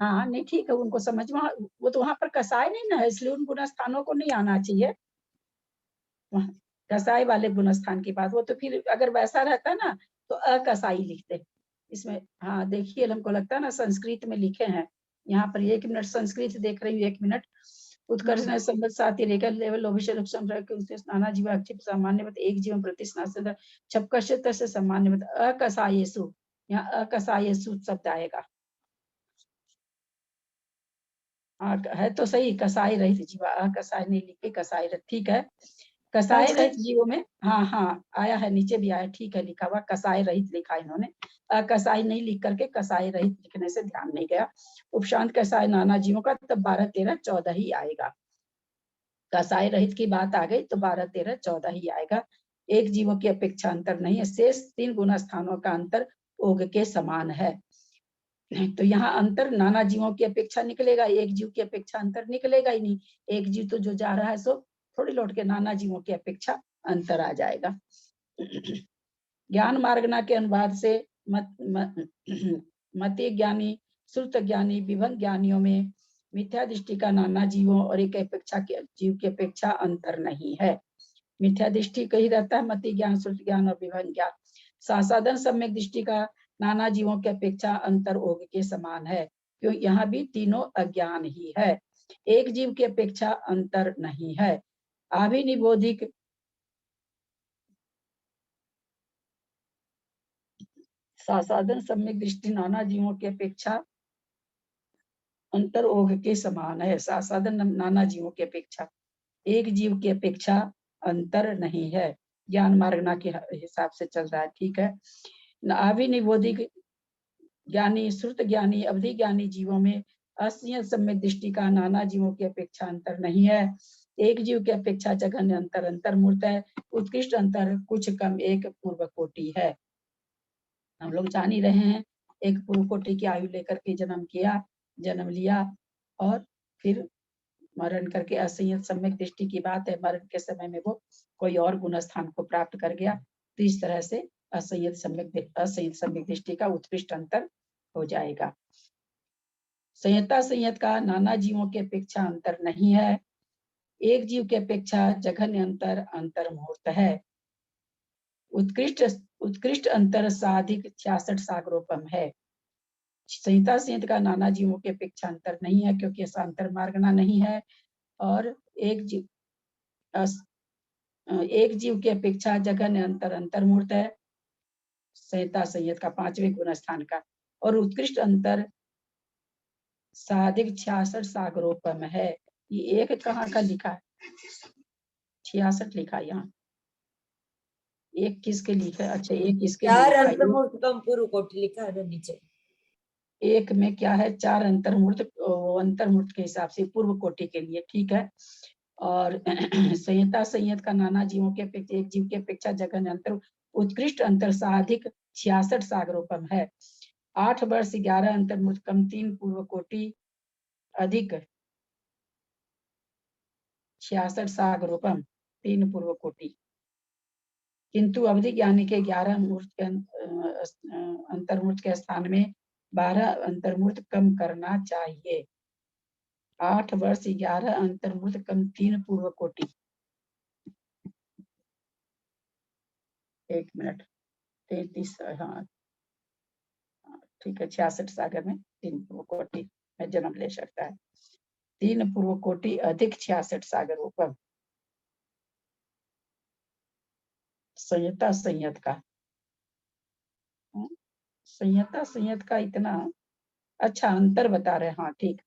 हाँ नहीं ठीक है, उनको समझ में वो तो वहाँ पर कसाय नहीं ना है, इसलिए उन गुण स्थानों को नहीं आना चाहिए कसाई वाले गुण स्थान की बात। वो तो फिर अगर वैसा रहता ना तो अकसाई लिखते इसमें। हाँ देखिए, हमको लगता है ना संस्कृत में लिखे हैं यहाँ पर। 1 मिनट संस्कृत देख रही हूँ, 1 मिनट। उत्कर्ष संबंध साथी रेखा लेवल नाना जीव अक्षिप सामान्य मत एक जीवन प्रति स्नान छपकश से सामान्य मत अकसायेसु, यहाँ अकसायेसु शब्द आएगा। है तो सही, कसाई रहित जीवा, अकसाय नहीं लिख के कसाई रहित, ठीक है। कसाय रहित जीवों में हाँ आया है, नीचे भी आया, ठीक है लिखा हुआ, कसाय रहित लिखा इन्होंने, कसाई नहीं लिख करके कसाय रहित लिखने से ध्यान नहीं गया। उपशांत कसाय नाना जीवों का तब 12, 13, 14 ही आएगा। कसाय रहित की बात आ गई तो 12, 13, 14 ही आएगा। एक जीवों की अपेक्षा अंतर नहीं है, शेष 3 गुना स्थानों का अंतर ओघ के समान है। तो यहाँ अंतर नाना जीवों की अपेक्षा निकलेगा, एक जीव की अपेक्षा अंतर निकलेगा ही नहीं। एक जीव तो जो जा रहा है सो थोड़ी लौट के नाना जीवों की अपेक्षा अंतर आ जाएगा। ज्ञान मार्गना के अनुवाद से मति ज्ञानी, श्रुत ज्ञानी, विभंग ज्ञानियों में मिथ्या दृष्टि का नाना जीवों और एक अपेक्षा के जीव की अपेक्षा अंतर नहीं है। मिथ्या दृष्टि कही रहता है मति ज्ञान, श्रुत ज्ञान और विभंग ज्ञान। सासाधन सम्यक दृष्टि का नाना जीवों की अपेक्षा अंतर ओघ के समान है, क्यों यहाँ भी तीनों अज्ञान ही है, एक जीव की अपेक्षा अंतर नहीं है। अभिनिबोधिक सासाधन सम्यक दृष्टि नाना जीवों की अपेक्षा अंतर ओघ के समान है। सासाधन नाना जीवों की अपेक्षा, एक जीव की अपेक्षा अंतर नहीं है। ज्ञान मार्गना के हिसाब से चल रहा है, ठीक है। अभिनिबोधिक ज्ञानी, श्रुत ज्ञानी, अवधि ज्ञानी जीवों में असंयत सम्यक दृष्टि का नाना जीवों की अपेक्षा अंतर नहीं है। एक जीव की अपेक्षा जघन्य अंतर, अंतर मूर्त है, उत्कृष्ट अंतर कुछ कम एक पूर्व कोटि है। हम लोग जान ही रहे हैं, एक पूर्व कोटि की आयु लेकर के जन्म लिया और फिर मरण करके असंयत सम्यक दृष्टि की बात है, मरण के समय में वो कोई और गुण स्थान को प्राप्त कर गया, तो इस तरह से असंयत सम्यक दृष्टि का उत्कृष्ट अंतर हो जाएगा। संयता संयत का नाना जीवों के अपेक्षा अंतर नहीं है, एक जीव के अपेक्षा जघन्य अंतर अंतर मुहूर्त है। उत्कृष्ट अंतर साधिक 66 सागरोपम है। संहिता संयत का नाना जीवों के अपेक्षा अंतर नहीं है, क्योंकि ऐसा अंतर मार्गना नहीं है, और एक जीव की अपेक्षा जघन्य अंतर अंतर मूर्त है, संहिता संयत का 5वें गुण स्थान का। और उत्कृष्ट अंतर साधिक 66 सागरोपम है। ये एक कहाँ का लिखा है? 66 लिखा है यहाँ। एक किसके लिखा है? अच्छा, एक किसके लिए 4 लिखा है? अंतर्मूर्त कम पूर्व कोटि लिखा है नीचे। एक में क्या है? 4 अंतर्मूर्त, अंतर्मूर्त के हिसाब से पूर्व कोटि के लिए, ठीक है। और संहिता संयत का नाना जीवों के अपेक्षा एक जीव के अपेक्षा जघन्य अंतर उत्कृष्ट अंतर साधिक 66 सागरोपम है। 8 वर्ष 11 अंतर्मूर्त कम 3 पूर्व कोटि अधिक 66 सागरोपम 3 पूर्व कोटि। किंतु अवधि ज्ञानी के 11 मूर्त के अंतर्मूर्त के स्थान में 12 अंतर्मूर्त कम करना चाहिए। 8 वर्ष 11 अंतर्मूर्त कम 3 पूर्व कोटि। 1 मिनट, 33, हाँ ठीक है, 66 सागर में 3 पूर्व कोटि में जन्म ले सकता है। 3 पूर्व कोटि अधिक 66 सागर ऊपर। संयता संयत का, संयता संयत का इतना अच्छा अंतर बता रहे हैं। हाँ ठीक,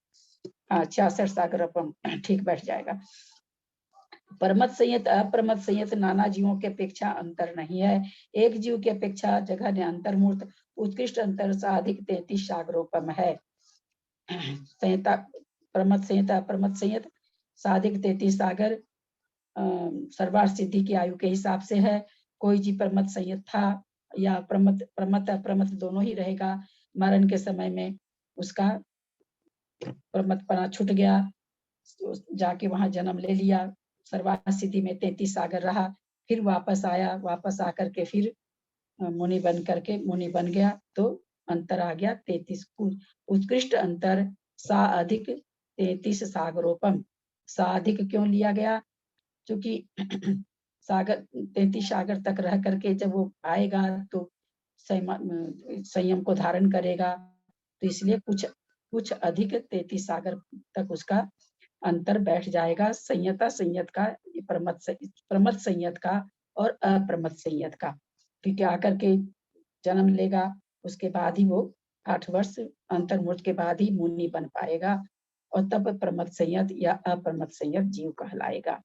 हाँ 66 सागरपम, ठीक बैठ जाएगा। परमत संयत अप्रमत संयत नाना जीवों के अपेक्षा अंतर नहीं है, एक जीव की अपेक्षा जघन्य अंतर्मूर्त उत्कृष्ट अंतर साधिक 33 सागरोपम है। संयता परमत संयत अप्रमत संयत साधिक 33 सागर सर्वार्थ सिद्धि की आयु के हिसाब से है। कोई जीव परमत संयत था या प्रमत अप्रमत दोनों ही रहेगा, मरण के समय में उसका प्रमतपना छूट गया, जाके वहां जन्म ले लिया, सर्वार्थ सिद्धि में 33 सागर रहा, फिर वापस आया, वापस आकर के फिर मुनि बन गया, तो अंतर आ गया 33। उत्कृष्ट अंतर सा अधिक 33 सागरोपम। सा अधिक क्यों लिया गया? क्योंकि सागर 33 सागर तक रह करके जब वो आएगा तो संयम को धारण करेगा, तो इसलिए कुछ अधिक 33 सागर तक उसका अंतर बैठ जाएगा। संयता संयत का, प्रमत संयत का और अप्रमत संयत का, क्योंकि आकर के जन्म लेगा, उसके बाद ही वो 8 वर्ष अंतर्मूर्त के बाद ही मुनि बन पाएगा, और तब प्रमत संयत या अप्रमत संयत जीव कहलाएगा।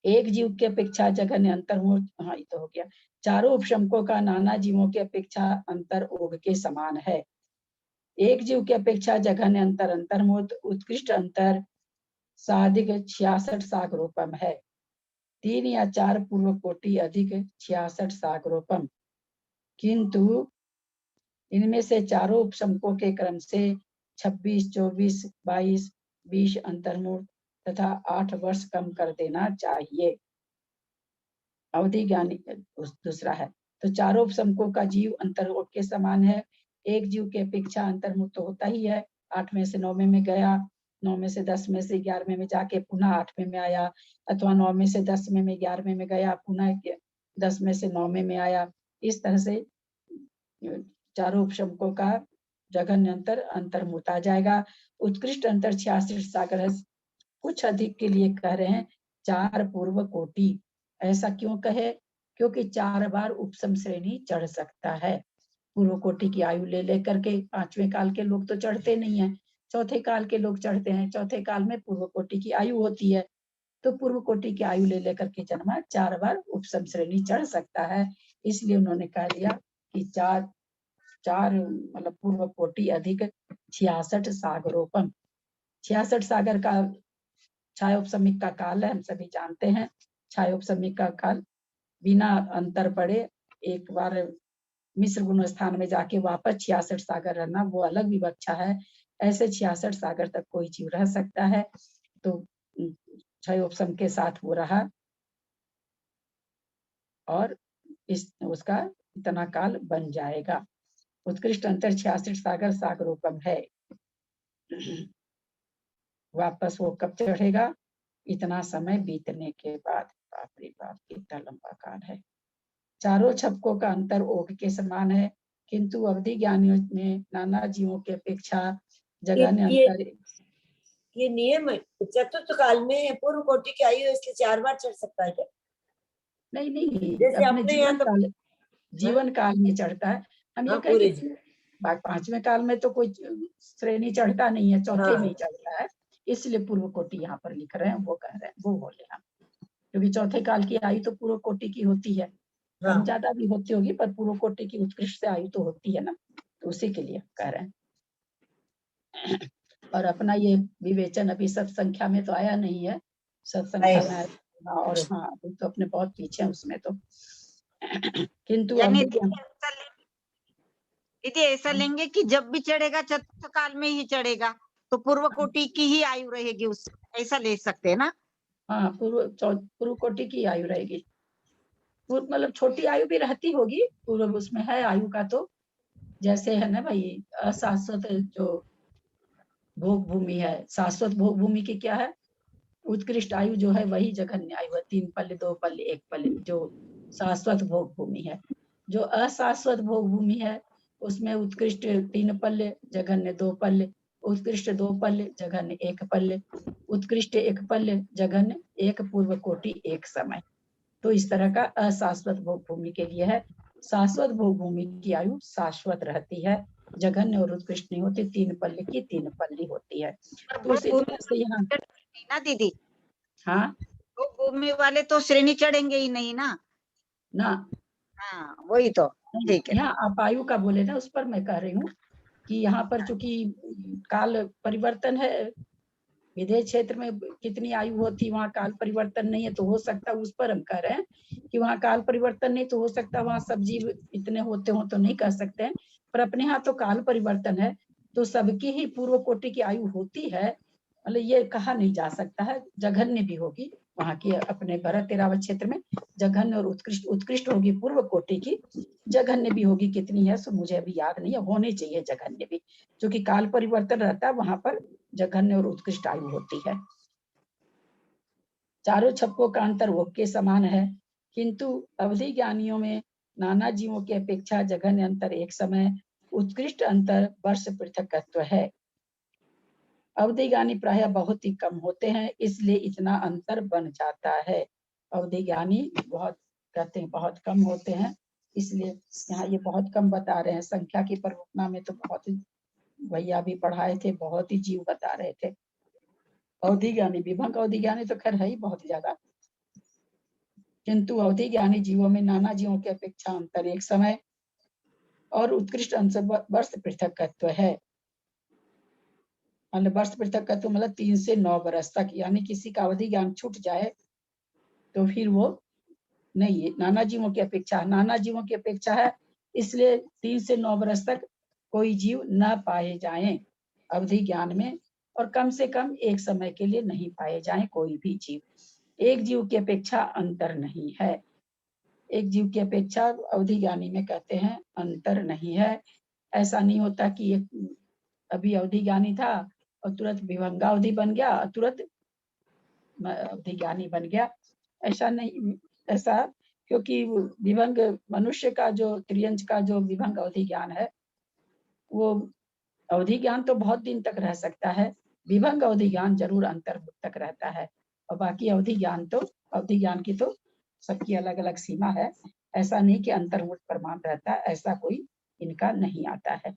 एक जीव की अपेक्षा जघन्य अंतर्मूर्त, हाँ ये तो हो गया। चारों उपशमकों का नाना जीवों की अपेक्षा अंतर ओघ के समान है। एक जीव की अपेक्षा जघन्य अंतर अंतर्मूर्त उत्कृष्ट अंतर साधिक 66 सागरोपम है। 3 या 4 पूर्व कोटि अधिक 66 सागरोपम, किंतु इनमें से चारों उपशमकों के क्रम से 26, 24, 22, 20 अंतर्मूर्त तथा 8 वर्ष कम कर देना चाहिए। अवधि ज्ञानी दूसरा है। तो चारों उपशमकों का जीव अंतर्मूर्त के समान है। एक जीव के अपेक्षा अंतर्मूर्त तो होता ही है, 8 में से 9 में गया, 9 में से 10 में से 11 में जाके पुनः 8 में आया, अथवा 9 में से 10 में 11 में गया, पुनः 10 में से 9 में आया। इस तरह से चारों उपशमकों का जघन्य अंतर अंतर्मूर्त आ जाएगा। उत्कृष्ट अंतर 66 सागर है। कुछ अधिक के लिए कह रहे हैं 4 पूर्व कोटि। ऐसा क्यों कहे? क्योंकि 4 बार उपशम श्रेणी चढ़ सकता है। पूर्व कोटि की आयु ले लेकर के 5वें काल के लोग तो चढ़ते नहीं है, चौथे काल के लोग चढ़ते हैं। चौथे काल में पूर्व कोटि की आयु होती है, तो पूर्व कोटि की आयु ले लेकर के जन्मा 4 बार उपशम श्रेणी चढ़ सकता है। इसलिए उन्होंने कह दिया कि 4 मतलब पूर्व कोटि अधिक 66 सागरोपम। 66 सागर का छायोपशमिक का काल है, हम सभी जानते हैं। छायोपशमिक का काल बिना अंतर पड़े एक बार मिश्र गुण स्थान में जाके वापस 66 सागर रहना, वो अलग विवक्षा है। ऐसे 66 सागर तक कोई जीव रह सकता है। तो क्षय उपशम के साथ वो रहा और इस उसका इतना काल बन जाएगा। उत्कृष्ट अंतर 66 सागर सागरोपम है। वापस वो कब चढ़ेगा? इतना समय बीतने के बाद। बाप रे बाप, कितना लंबा काल है। चारों छपकों का अंतर ओघ के समान है, किंतु अवधि ज्ञानियों में नाना जीवों की अपेक्षा जगह ने अंतर। ये नियम है चतुर्थ काल में पूर्व कोटि की आयु इसलिए 4 बार चढ़ सकता है क्या? नहीं नहीं, जैसे अपने अपने यहाँ तो जीवन काल में चढ़ता है। हम ये पूरे कहें 5वें काल में तो कोई श्रेणी चढ़ता नहीं है, चौथे में ही चढ़ता है, इसलिए पूर्व कोटि यहाँ पर लिख रहे हैं, वो कह रहे हैं, वो बोले हम, क्योंकि चौथे काल की आयु तो पूर्व कोटि की होती है। कम ज्यादा भी होती होगी, पर पूर्व कोटि की उत्कृष्ट से आयु तो होती है ना, तो उसी के लिए कह रहे हैं। और अपना ये विवेचन अभी सब संख्या में तो आया नहीं है, सब संख्या में आया, और हाँ अभी तो अपने बहुत पीछे हैं उसमें तो। किंतु दीदी ऐसा लेंगे कि जब भी चढ़ेगा चतुर्थ काल में ही चढ़ेगा, तो पूर्व कोटि की ही आयु रहेगी उससे, ऐसा ले सकते हैं ना? हाँ, पूर्व कोटि की आयु रहेगी। मतलब छोटी आयु भी रहती होगी, पूर्व उसमें है आयु का तो, जैसे है ना भाई, अशाश्वत जो भोग भूमि है, शाश्वत भोग भूमि की क्या है? उत्कृष्ट आयु जो है वही जघन्य आयु है, 3 पल्ले 2 पल्ले 1 पल्ले, जो शाश्वत भोग भूमि है। जो अशाश्वत भोग भूमि है उसमें उत्कृष्ट 3 पल्ले, जघन्य 2 पल्ले, उत्कृष्ट 2 पल्ले, जघन्य 1 पल्ले, उत्कृष्ट 1 पल्ले, जघन्य 1 पूर्व कोटि 1 समय। तो इस तरह का अशाश्वत भोग भूमि के लिए है। शाश्वत भोग भूमि की आयु शाश्वत रहती है, जघन्य और उत्कृष्ट नहीं होती, 3 पल्ले की 3 पल्ली होती है। तो इसी तरह से यहाँ ना दीदी, हाँ वो भूमि वाले तो श्रेणी चढ़ेंगे ही नहीं ना। हाँ वही तो ठीक है। यहाँ आप आयु का बोले ना, उस पर मैं कह रही हूँ कि यहाँ पर चूंकि काल परिवर्तन है, विदेश क्षेत्र में कितनी आयु होती, वहाँ काल परिवर्तन नहीं है, तो हो सकता है, उस पर हम कह रहे हैं कि वहाँ काल परिवर्तन नहीं, तो हो सकता है वहाँ सब जीव इतने होते हो, तो नहीं कह सकते हैं। पर अपने यहाँ तो काल परिवर्तन है, तो सबकी ही पूर्व कोटि की आयु होती है, मतलब ये कहा नहीं जा सकता है। जघन्य भी होगी वहाँ की, अपने भरत एरावत क्षेत्र में जघन्य और उत्कृष्ट होगी पूर्व कोटि की, जघन्य भी होगी, कितनी है सो मुझे अभी याद नहीं है, होने चाहिए जघन्य भी, क्योंकि काल परिवर्तन रहता है वहां पर, जघन्य और उत्कृष्ट आयु होती है। चारों छपकों का अंतर वो के समान है, किंतु अवधि ज्ञानियों में नाना जीवों की अपेक्षा जघन्य अंतर एक समय, उत्कृष्ट अंतर वर्ष पृथकत्व है। अवधि ज्ञानी प्रायः बहुत ही कम होते हैं, इसलिए इतना अंतर बन जाता है। अवधि ज्ञानी बहुत कहते हैं बहुत कम होते हैं, इसलिए यहाँ ये बहुत कम बता रहे हैं। संख्या की परिवर्तना में तो बहुत ही भैया भी पढ़ाए थे, बहुत ही जीव बता रहे थे। अवधि ज्ञानी विभंग अवधि ज्ञानी तो खैर है ही बहुत ज्यादा, किंतु अवधि ज्ञानी जीवों में नाना जीवों की अपेक्षा अंतर एक समय और उत्कृष्ट अंतर वर्ष पृथकत्व है। वर्ष पृथकत्व मतलब 3 से 9 वर्ष तक, यानी किसी का अवधि ज्ञान छूट जाए तो फिर वो नहीं, नाना जीवों की अपेक्षा, नाना जीवों की अपेक्षा है, इसलिए 3 से 9 वर्ष तक कोई जीव न पाए जाएं अवधि ज्ञान में, और कम से कम एक समय के लिए नहीं पाए जाएं कोई भी जीव। एक जीव की अपेक्षा अंतर नहीं है, एक जीव की अपेक्षा अवधि ज्ञानी में कहते हैं अंतर नहीं है। ऐसा नहीं होता कि एक अभी अवधि ज्ञानी था और तुरंत विभंगावधि बन गया, तुरंत अवधि ज्ञानी बन गया, ऐसा नहीं। ऐसा क्योंकि विभंग मनुष्य का जो त्रियंच का जो विभंग अवधि ज्ञान है, वो अवधि ज्ञान तो बहुत दिन तक रह सकता है, विभंग अवधि ज्ञान जरूर अंतर्मुख तक रहता है, और बाकी अवधि ज्ञान तो, अवधि ज्ञान की तो सबकी अलग अलग सीमा है। ऐसा नहीं कि अंतर्मुख प्रमाण रहता है, ऐसा कोई इनका नहीं आता है।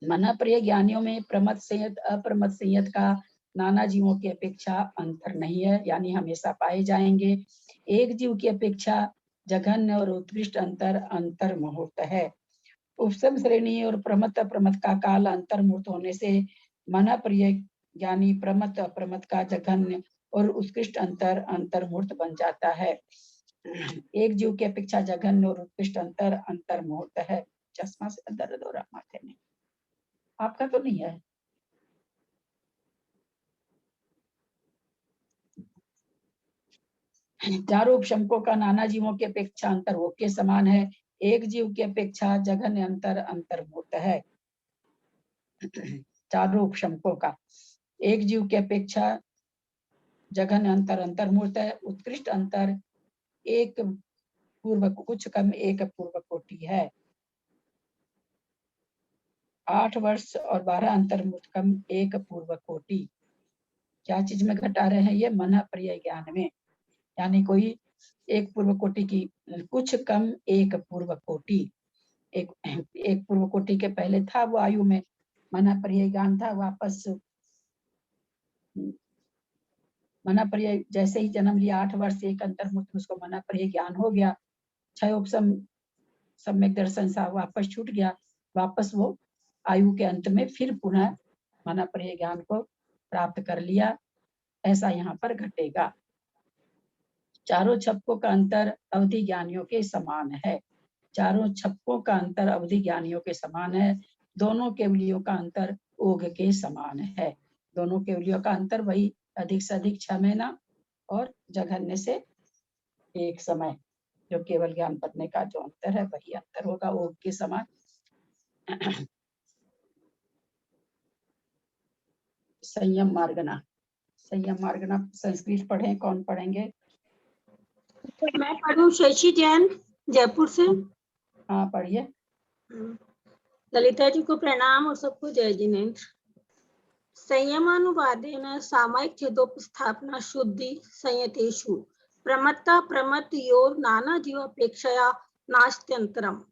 मना प्रिय ज्ञानियों में प्रमथ संयत अप्रमथ संयत का नाना जीवों की अपेक्षा अंतर नहीं है, यानी हमेशा पाए जाएंगे। एक जीव की अपेक्षा जघन्य और उत्कृष्ट अंतर अंतर मुहूर्त है। उपसम श्रेणी और प्रमथ अप्रमथ का काल अंतर मुहूर्त होने से मना प्रिय ज्ञानी प्रमथ अप्रमथ का जघन्य और उत्कृष्ट अंतर अंतर मुहूर्त बन जाता है। एक जीव की अपेक्षा जघन्य और उत्कृष्ट अंतर अंतर मुहूर्त है। चश्मा से दर्द हो रहा माथे में। आपका तो नहीं है। चारों उपशमकों का नाना जीवों की अपेक्षा अंतर भोग के समान है। एक जीव की अपेक्षा जघन्य अंतर अंतर्भूत है। चारों उपशमकों का एक जीव की अपेक्षा जघन्य अंतर अंतर्मूर्त है। उत्कृष्ट अंतर एक पूर्व कुछ कम एक पूर्व कोटि है। 8 वर्ष और 12 अंतर्मूर्त कम एक पूर्व कोटि। क्या चीज में घटा रहे हैं ये? मन प्रिय ज्ञान में, यानी कोई एक पूर्व कोटि की कुछ कम एक पूर्व कोटि। एक पूर्व कोटि के पहले था वो आयु में मना प्रिय ज्ञान था, वापस मना प्रिय जैसे ही जन्म लिया 8 वर्ष एक अंतर्मुक्त उसको मना प्रिय ज्ञान हो गया। 6 उपशम सम्यक दर्शन सा वापस छूट गया, वापस वो आयु के अंत में फिर पुनः मना प्रिय ज्ञान को प्राप्त कर लिया। ऐसा यहाँ पर घटेगा। चारों छप्पों का अंतर अवधि ज्ञानियों के समान है। चारों छप्पों का अंतर अवधि ज्ञानियों के समान है। दोनों केवलियों का अंतर ओघ के समान है। दोनों केवलियों का अंतर वही अधिक से अधिक 6 महीना और जघन्य से 1 समय, जो केवल ज्ञान पढ़ने का जो अंतर है वही अंतर होगा ओघ के समान। संयम मार्गना, संयम मार्गना संस्कृत पढ़े, कौन पढ़ेंगे? मैं पढ़ूं? शशि जैन जयपुर से। हाँ पढ़िए। ललिता जी को प्रणाम और सबको जय जिनेन्द्र। संयमानुवादेन सामायिक छेदोपस्थापना शुद्धि संयतेषु प्रमत्ता प्रमत्तयोर नाना जीवापेक्षया नास्त्यंतरम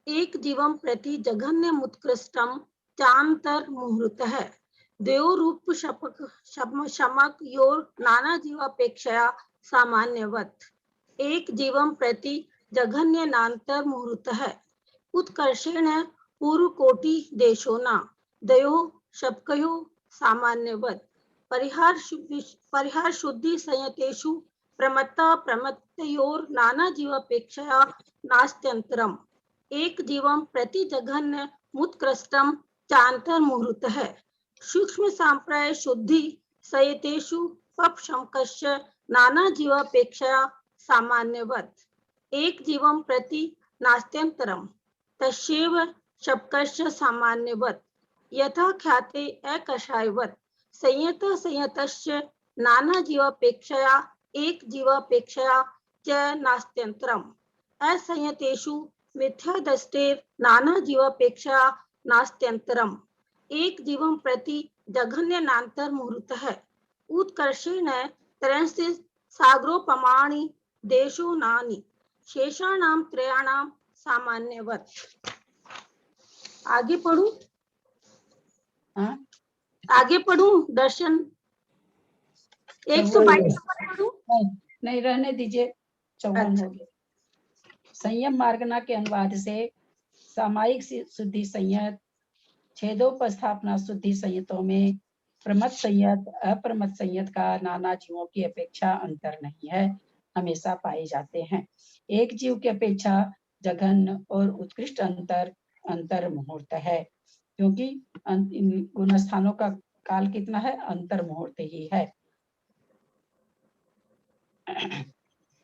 एक जीवं प्रति जघन्यमुत्कृष्टं चांतर मुहूर्तः द्वयो रूप शमक योर नाना जीवापेक्षया सामान्यवत् एक जीवं प्रति जघन्य नांतर मुहूर्तः उत्कर्षेण पूर्व कोटि देशोना दयो शब्कयो सामान्यवत् परिहार शुद्धि संयतेषु प्रमत्ता प्रमत्तयोर नाना जीवापेक्षया नास्त्यंतरम एक जीवं प्रति जघन्य मुत्कृष्टं चांतर मुहूर्तः सूक्ष्म सांप्राय शुद्धि संयतेषु पपशंकस्य नाना जीवापेक्षया सामान्यवत् एक जीवं प्रति नास्त्यंतरम तस्यैव शब्कस्य सामान्यवत् यथा ख्याते अकषायवत् संयत संयतस्य नाना जीवापेक्षया एक जीवापेक्षया च नास्त्यंतरम असंयतेषु मिथ्यादृष्टेर नाना जीवापेक्षया नास्त्यंतरम एक जीवं प्रति जघन्य नांतर मुहूर्तः उत्कर्षेण तरंस्य सागरोपमाणि देशो नानि शेषाणाम त्रयाणाम सामान्यवत्। आगे पढ़ूं? हाँ आगे पढ़ूं? दर्शन 122 पढ़ूं? नहीं रहने दीजिए, 54 हो गया। संयम मार्गना के अनुवाद से सामायिक शुद्धि संयत, छेदोपस्थापना शुद्धि संयतों में प्रमत्त संयत अप्रमत्त संयत का नाना जीवों की अपेक्षा अंतर नहीं है, हमेशा पाए जाते हैं। एक जीव की अपेक्षा जघन्य और उत्कृष्ट अंतर मुहूर्त है, क्योंकि उन स्थानों का काल कितना है? अंतर मुहूर्त ही है।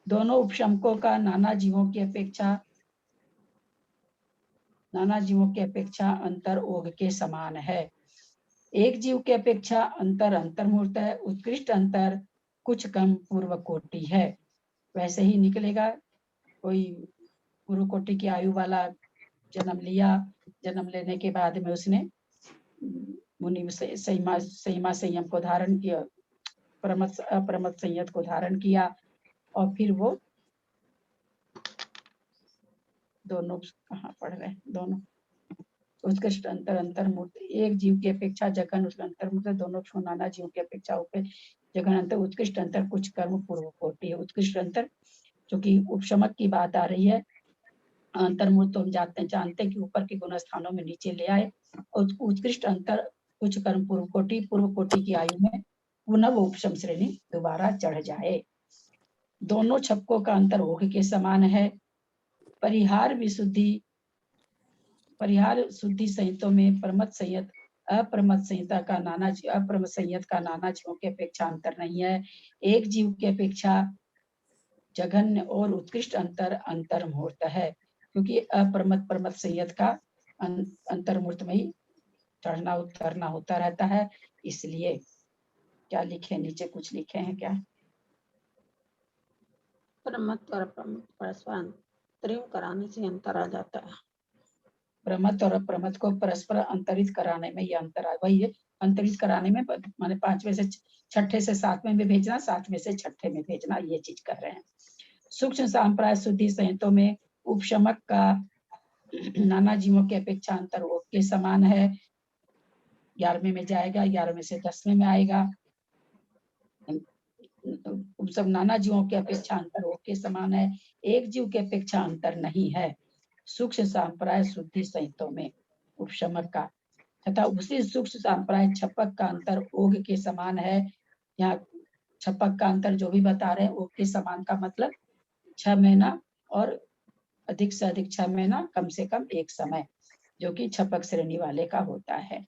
दोनों उपशमकों का नाना जीवों की अपेक्षा अंतर ओघ के समान है। एक जीव की अपेक्षा अंतर मुहूर्त है। उत्कृष्ट अंतर कुछ कम पूर्व कोटि है। वैसे ही निकलेगा, कोई पूर्व कोटि की आयु वाला जन्म लिया, जन्म लेने के बाद में उसने मुनि संयम को धारण किया, अप्रमत्त संयत को धारण किया, और फिर वो दोनों कहाँ पढ़ रहे? दोनों उत्कृष्ट अंतर मूर्ति एक जीव की अपेक्षा जघन अंतर मूर्ति, दोनों नाना जीव की अपेक्षा जघन अंतर। उत्कृष्ट अंतर कुछ कर्म पूर्व कोटि है। उत्कृष्ट अंतर जो कि उपशमक की बात आ रही है, अंतर्मूर्त तो हम जानते हैं कि ऊपर के गुण स्थानों में नीचे ले आए, और उत्कृष्ट अंतर कुछ कर्म पूर्व कोटि की आयु में पुनः वो उपशम श्रेणी दोबारा चढ़ जाए। दोनों छप्पों का अंतर ओघ के समान है। परिहार शुद्धि संयतों में प्रमत्त संयत अप्रमत संहिता का अप्रमत संयत का नाना जीवों की अपेक्षा अंतर नहीं है। एक जीव की अपेक्षा जघन्य और उत्कृष्ट अंतर मूर्त है, क्योंकि अप्रमत प्रमत संयत का अंतर मूर्त में ही चढ़ना उतरना होता रहता है। इसलिए क्या लिखे, नीचे कुछ लिखे हैं क्या? प्रमत और अप्रमत परस्पर अंतरिम कराने से अंतर आ जाता है। प्रमत और अप्रमत को परस्पर अंतरित कराने में ये अंतर आ, वही है अंतरित कराने में, माने 5वें से 6ठे से 7वें में भेजना, 7वें से 6ठे में भेजना, ये चीज कर रहे हैं। सूक्ष्म सांप्राय शुद्धि संहितों में उपशमक का नाना जीवों की अपेक्षा अंतर ओक के समान है। 11वें में जाएगा, 11वें से 10वें में आएगा। सब नाना जीवों की अपेक्षा अंतर ओक के समान है, एक जीव की अपेक्षा अंतर नहीं है। सूक्ष्म सांप्राय शुद्धि संहितों में उपशमक का तथा उसी सूक्ष्म सांप्राय छपक का अंतर ओग के समान है। यहाँ छपक का अंतर जो भी बता रहे हैं ओग के समान का मतलब 6 महीना और अधिक से अधिक 6 महीना, कम से कम 1 समय, जो कि छपक श्रेणी वाले का होता है।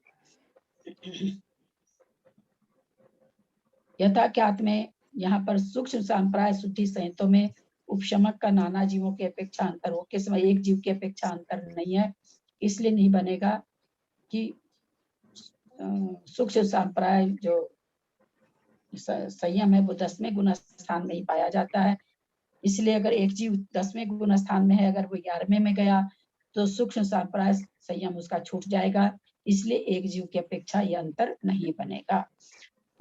यथाख्यात में यहाँ पर सूक्ष्म सांप्राय शुद्धि संहितों में उपशमक का नाना जीवों की अपेक्षा अंतर हो के समय एक जीव की अपेक्षा अंतर नहीं है, इसलिए नहीं बनेगा कि सूक्ष्म सांप्राय जो संयम है वो 10वें गुण स्थान में ही पाया जाता है। इसलिए अगर एक जीव 10वें गुण स्थान में है, अगर वो 11वें में गया तो सूक्ष्म सांप्राय संयम उसका छूट जाएगा, इसलिए एक जीव की अपेक्षा यह अंतर नहीं बनेगा।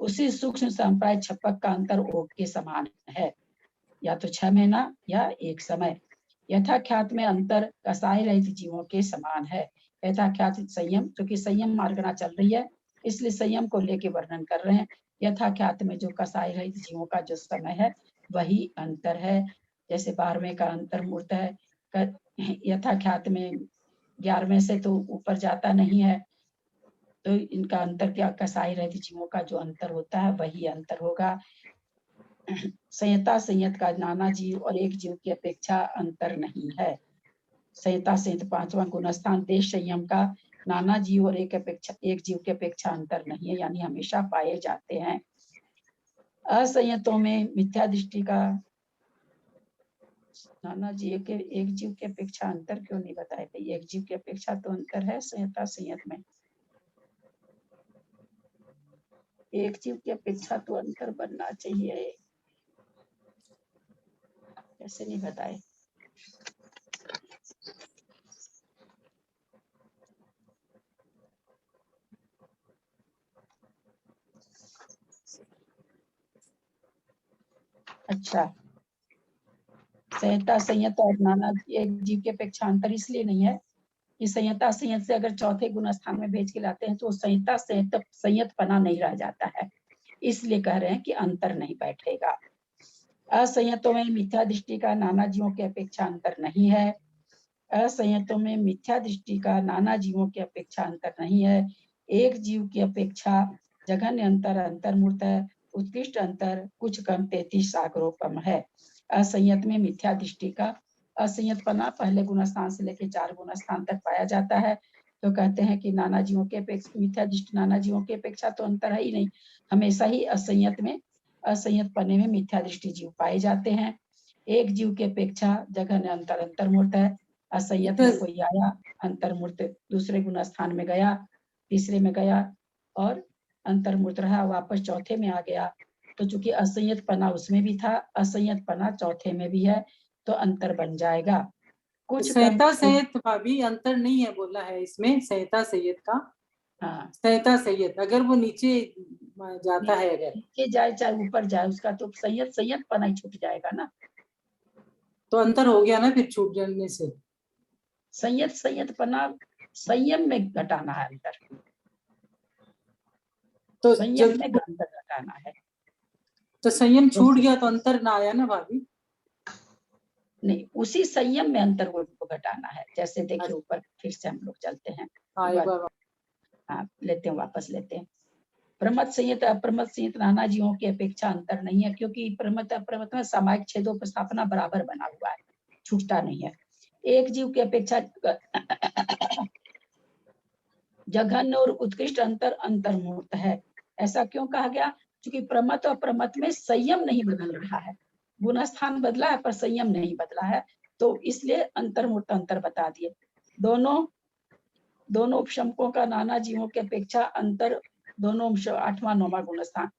उसी सूक्ष्म सांप्राय छपक का अंतर ओग के समान है, या तो 6 महीना या 1 समय। यथाख्यात में अंतर कसाय रहित जीवों के समान है। यथाख्यात संयम, क्योंकि संयम मार्गना चल रही है इसलिए संयम को लेके वर्णन कर रहे हैं। यथाख्यात में जो कसाय रहित जीवों का जो समय है वही अंतर है। जैसे 12वें का अंतर मूर्त है, यथाख्यात में 11वें से तो ऊपर जाता नहीं है, तो इनका अंतर क्या, कसाई रहित जीवों का जो अंतर होता है वही अंतर होगा। संहिता संयत का नाना जीव और एक जीव की अपेक्षा अंतर नहीं है। संहिता संयत 5वां गुणस्थान देश संयम का नाना जीव और एक जीव की अपेक्षा अंतर नहीं है, यानी हमेशा पाए जाते हैं। असंयतों में मिथ्या दृष्टि का नाना जीव के एक जीव की अपेक्षा अंतर क्यों नहीं बताए भाई? एक जीव की अपेक्षा तो अंतर है संहिता संयत में, एक जीव की अपेक्षा तो अंतर बनना चाहिए, कैसे नहीं बताए? अच्छा, संहिता संयत और नाना एक जीव की अपेक्षा अंतर इसलिए नहीं है कि संहिता संयत से अगर चौथे गुण स्थान में भेज के लाते हैं तो संहिता संयत पना नहीं रह जाता है, इसलिए कह रहे हैं कि अंतर नहीं बैठेगा। असंयतों में मिथ्या दृष्टि का नाना जीवों की अपेक्षा अंतर नहीं है। असंयतों में मिथ्या दृष्टि का नाना जीवों की अपेक्षा अंतर नहीं है। एक जीव की अपेक्षा जघन्य अंतर मूर्त है, उत्कृष्ट अंतर कुछ कम 33 सागरोपम है। असंयत में मिथ्या दृष्टि का असंयतपना पहले गुण स्थान से लेकर 4 गुण स्थान तक पाया जाता है, तो कहते हैं कि नाना जीवों के अपेक्षा मिथ्या दृष्टि नाना जीवों की अपेक्षा तो अंतर है ही नहीं, हमेशा ही असंयत पने में मिथ्या दृष्टि जीव पाए जाते हैं। एक जीव की अपेक्षा जघन्य अंतर मूर्त है। असंयत में कोई आया, अंतर्मूर्त दूसरे गुण स्थान में गया, तीसरे में गया और अंतर्मूर्त रहा, वापस चौथे में आ गया, तो चूंकि असंयत पना उसमें भी था, असंयत पना चौथे में भी है, तो अंतर बन जाएगा। कुछ संहिता संयत भाभी अंतर नहीं है बोला है इसमें, संहिता संयत का। हाँ, संहिता संयत अगर वो नीचे जाता है, अगर नीचे जाए चाहे ऊपर जाए, उसका तो संयत पना ही छूट जाएगा ना, तो अंतर हो गया ना फिर छूट जाने से। संयत पना संयम में घटाना है अंतर, तो संयम में अंतर घटाना है। तो संयम छूट गया तो अंतर ना आया ना भाभी? नहीं, उसी संयम में अंतर को घटाना है। जैसे देखिए ऊपर फिर से हम लोग चलते हैं, हाँ लेते हैं, वापस लेते हैं। प्रमत संयत अप्रमत संयत नाना जीवों की अपेक्षा अंतर नहीं है, क्योंकि प्रमत अप्रमत में सामायिक छेदों पर स्थापना बराबर बना हुआ है, छूटता नहीं है। एक जीव की अपेक्षा जघन्य और उत्कृष्ट अंतर अंतर्मूर्त है। ऐसा क्यों कहा गया? क्योंकि प्रमथ और प्रमथ में संयम नहीं बदल रहा है, गुण स्थान बदला है पर संयम नहीं बदला है, तो इसलिए अंतर्मूर्त अंतर बता दिए। दोनों उपशमकों का नाना जीवों की अपेक्षा अंतर, दोनों 8वां 9वां गुण स्थान।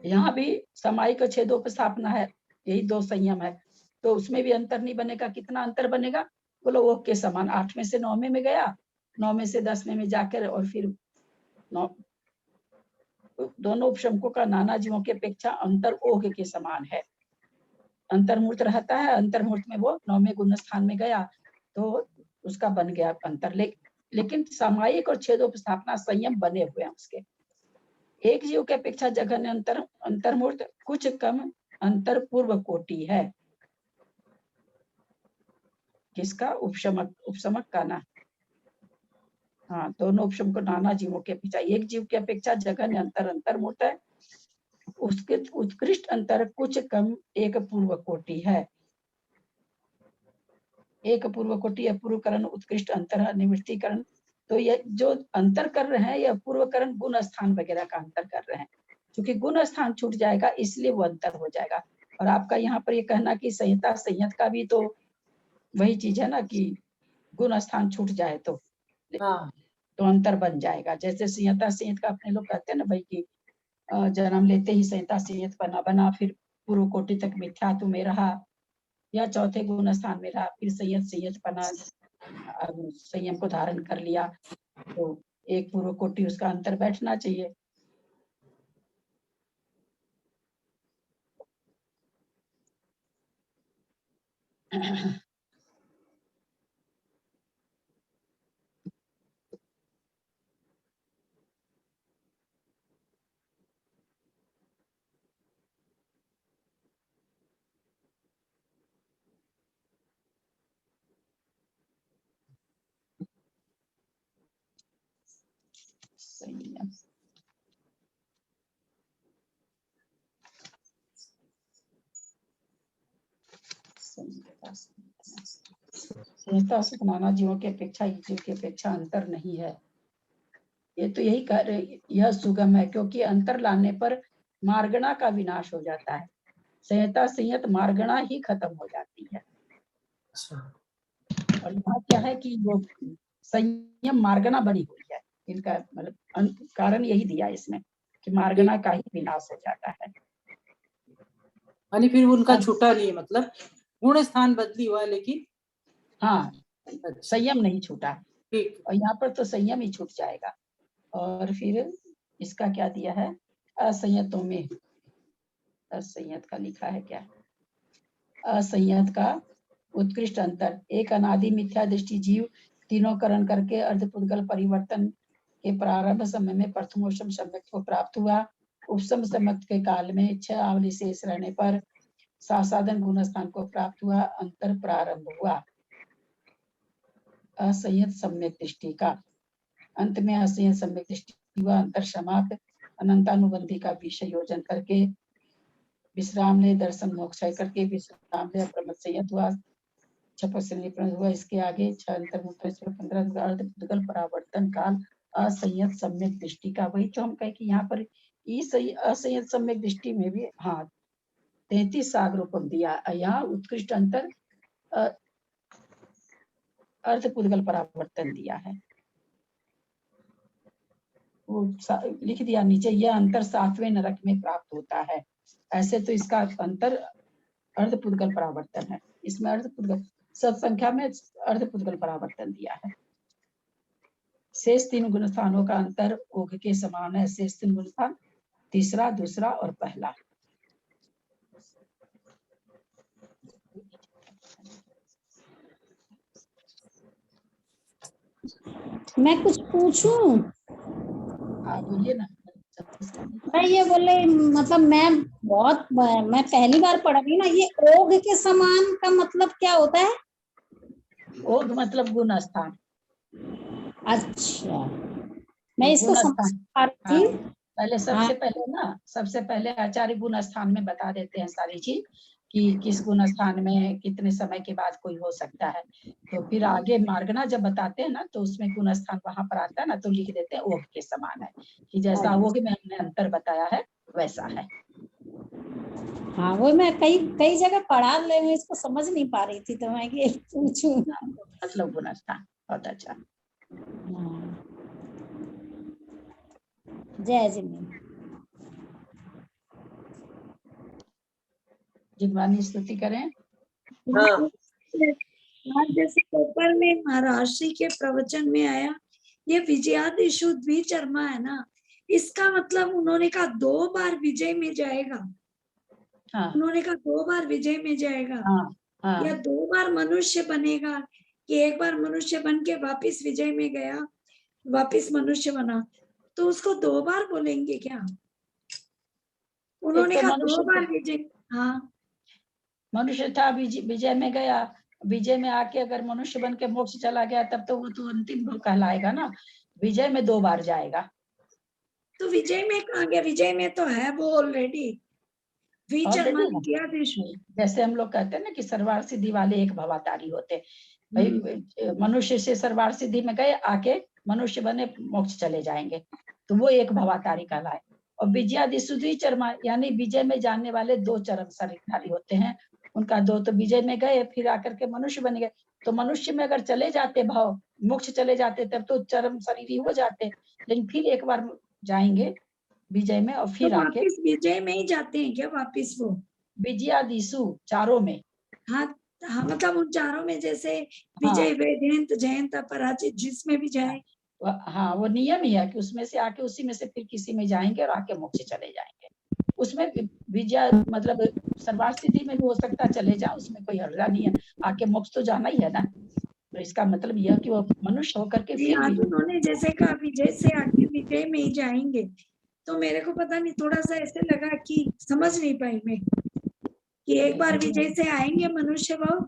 यहाँ भी समायिक छेदोपस्थापना है, यही 2 संयम है, तो उसमें भी अंतर नहीं बनेगा। कितना अंतर बनेगा? बोलो ओक के समान, 8वें से 9वें में गया, 9वें से 10वें में जाकर, और फिर दोनों उपशमकों का नाना जीवों की अपेक्षा अंतर ओघ के समान है। अंतर्मूर्त रहता है, अंतर्मूर्त में वो 9वें गुण स्थान में गया तो उसका बन गया अंतर। लेकिन सामायिक और छेदोपस्थापना संयम बने हुए हैं उसके। एक जीव की अपेक्षा जघन्य अंतर्मूर्त कुछ कम अंतर पूर्व कोटि है। किसका? उपशमक का ना। हाँ, दोनों उपशम को नाना जीवों के अपेक्षा, एक जीव की अपेक्षा जघन्य अंतर्मूर्त है, उसके उत्कृष्ट अंतर कुछ कम एक पूर्व कोटि है। एक पूर्व कोटि अपूर्वकरण, उत्कृष्ट अंतर निवृत्तिकरण। तो ये जो अंतर कर रहे हैं, ये अपूर्वकरण गुण स्थान वगैरह का अंतर कर रहे हैं। क्योंकि गुण स्थान छूट जाएगा इसलिए वो अंतर हो जाएगा। और आपका यहाँ पर ये कहना कि संहिता संयत का भी तो वही चीज है ना, कि गुण स्थान छूट जाए तो अंतर बन जाएगा। जैसे संहिता संयत का अपने लोग कहते हैं ना भाई कि जन्म लेते ही संहिता संयत बना, फिर पूर्व कोटि तक मिथ्यात्व में रहा, या चौथे गुण स्थान में रहा, फिर संयत बना, संयम को धारण कर लिया, तो एक पूर्व कोटि उसका अंतर बैठना चाहिए। संयम संहिता सुख नाना जीवों की अपेक्षा एक जीव की अपेक्षा अंतर नहीं है। ये तो यही कह रहे, यह सुगम है क्योंकि अंतर लाने पर मार्गणा का विनाश हो जाता है। संहिता संयत मार्गणा ही खत्म हो जाती है। और यहाँ क्या है कि वो संयम मार्गणा बनी हुई है, इनका मतलब कारण यही दिया इसमें कि मार्गणा का ही विनाश हो जाता है। यानी फिर उनका छूटा नहीं, मतलब गुण स्थान बदली हुआ लेकिन हाँ, संयम नहीं छूटा। और यहाँ पर तो संयम ही छूट जाएगा। और फिर इसका क्या दिया है? असंयतों में, असंयत का लिखा है क्या? असंयत का उत्कृष्ट अंतर, एक अनादि मिथ्या दृष्टि जीव तीनों करण करके अर्धपुद्गल परिवर्तन के प्रारंभ समय में प्रथमोपम सम्यक को प्राप्त हुआ। उपसम सम्यक के काल में 6 आवली शेष रहने पर सासाधन गुण स्थान को प्राप्त हुआ, अंतर प्रारंभ हुआ। असंयत सम्यक दृष्टि का अंत में असंयत सम्यक दृष्टि हुआ, अंतर समाप्त, अनंतानुबंधी का विषय योजन करके विश्राम ले दर्शन मोक्ष करके विश्राम ले प्रमथ संयत हुआ, हुआ। इसके आगे 6 अंतर्मुक्त 15 अर्धपुद्गल परावर्तन काल असंयत सम्यक दृष्टि का। वही तो हम कहे कि यहाँ पर असंयत सम्यक दृष्टि में भी हाँ 33 सागरूपम दिया, यहाँ उत्कृष्ट अंतर अर्धपुद्गल परावर्तन दिया है। वो लिख दिया नीचे, यह अंतर 7वें नरक में प्राप्त होता है। ऐसे तो इसका अंतर अर्धपुद्गल परावर्तन है, इसमें अर्धपुद्गल सब संख्या में अर्धपुद्गल परावर्तन दिया है। शेष 3 गुण स्थानों का अंतर ओघ के समान है। शेष 3 गुण स्थान तीसरा, दूसरा और पहला। मैं कुछ पूछूं? बोलिए ना। मैं ये बोले, मतलब मैं पहली बार पढ़ रही ना, ये ओघ के समान का मतलब क्या होता है? ओघ मतलब गुण स्थान। अच्छा, मैं इसको समझ पा रही थी। पहले सबसे पहले आचार्य गुण स्थान में बता देते हैं सारी चीज, कि किस गुण स्थान में कितने समय के बाद कोई हो सकता है। तो फिर आगे मार्गना जब बताते हैं ना तो उसमें गुण स्थान वहां पर आता है ना तो लिख देते हैं ओघ के समान है, कि जैसा ओघ में हमने अंतर बताया है वैसा है। हाँ वो मैं कई कई जगह पढ़ा ले, मैं इसको समझ नहीं पा रही थी तो मैं कि पूछूं। मतलब गुण स्थान बहुत अच्छा। जय जिमी। जिह्वानी स्तुति करें। हाँ आज जैसे पेपर में महाराष्ट्री के प्रवचन में आया, ये विजयादिशु द्विचर्मा है ना, इसका मतलब उन्होंने कहा 2 बार विजय में जाएगा। हाँ उन्होंने कहा 2 बार विजय में जाएगा। हाँ हाँ या 2 बार मनुष्य बनेगा, कि एक बार मनुष्य बन के वापिस विजय में गया, वापिस मनुष्य बना, तो उसको 2 बार बोलेंगे क्या? उन्होंने तो कहा 2 मनुष्य बार विजय। हाँ मनुष्य था, विजय में गया, विजय में आके अगर मनुष्य बन के मोक्ष चला गया तब तो वो तो अंतिम रूप कहलाएगा ना, विजय में 2 बार जाएगा। तो विजय में कहाँ गया? विजय में तो है वो ऑलरेडी। विचर्मा विजयादिशु। जैसे हम लोग कहते हैं ना कि सर्वार सिद्धि वाले एक भवातारी होते, भाई मनुष्य से सर्वार सिद्धि में गए, आके मनुष्य बने मोक्ष चले जाएंगे, तो वो एक भवातारी कहलाए। और विजयादिशु द्विचर्मा यानी विजय में जाने वाले 2 चरम शरीरधारी होते हैं, उनका 2 तो विजय में गए फिर आकर के मनुष्य बन गए, तो मनुष्य में अगर चले जाते भाव मोक्ष चले जाते तब तो चरम शरीर हो जाते, लेकिन फिर एक बार जाएंगे विजय में और फिर तो आके वापिस विजय में ही जाते हैं क्या वापिस वो? विजयादिशु चारों में। हाँ हाँ, मतलब उन चारों में जैसे विजय वैजयंत जयंत अपराजित जिसमें भी जाए। हाँ वो नियम ही है कि उसमें से आके उसी में से फिर किसी में जाएंगे और आके मोक्ष चले जाएंगे। उसमें विजय मतलब सर्वार स्थिति में भी हो सकता है चले जाओ, उसमें कोई हर्जा नहीं है, आके मोक्ष तो जाना ही है ना। तो इसका मतलब यह कि वो मनुष्य होकर के फिर आज उन्होंने जैसे कहा विजय से आके विजय में ही जाएंगे, तो मेरे को पता नहीं थोड़ा सा ऐसे लगा कि समझ नहीं पाई मैं, कि एक बार विजय से आएंगे मनुष्य भाव,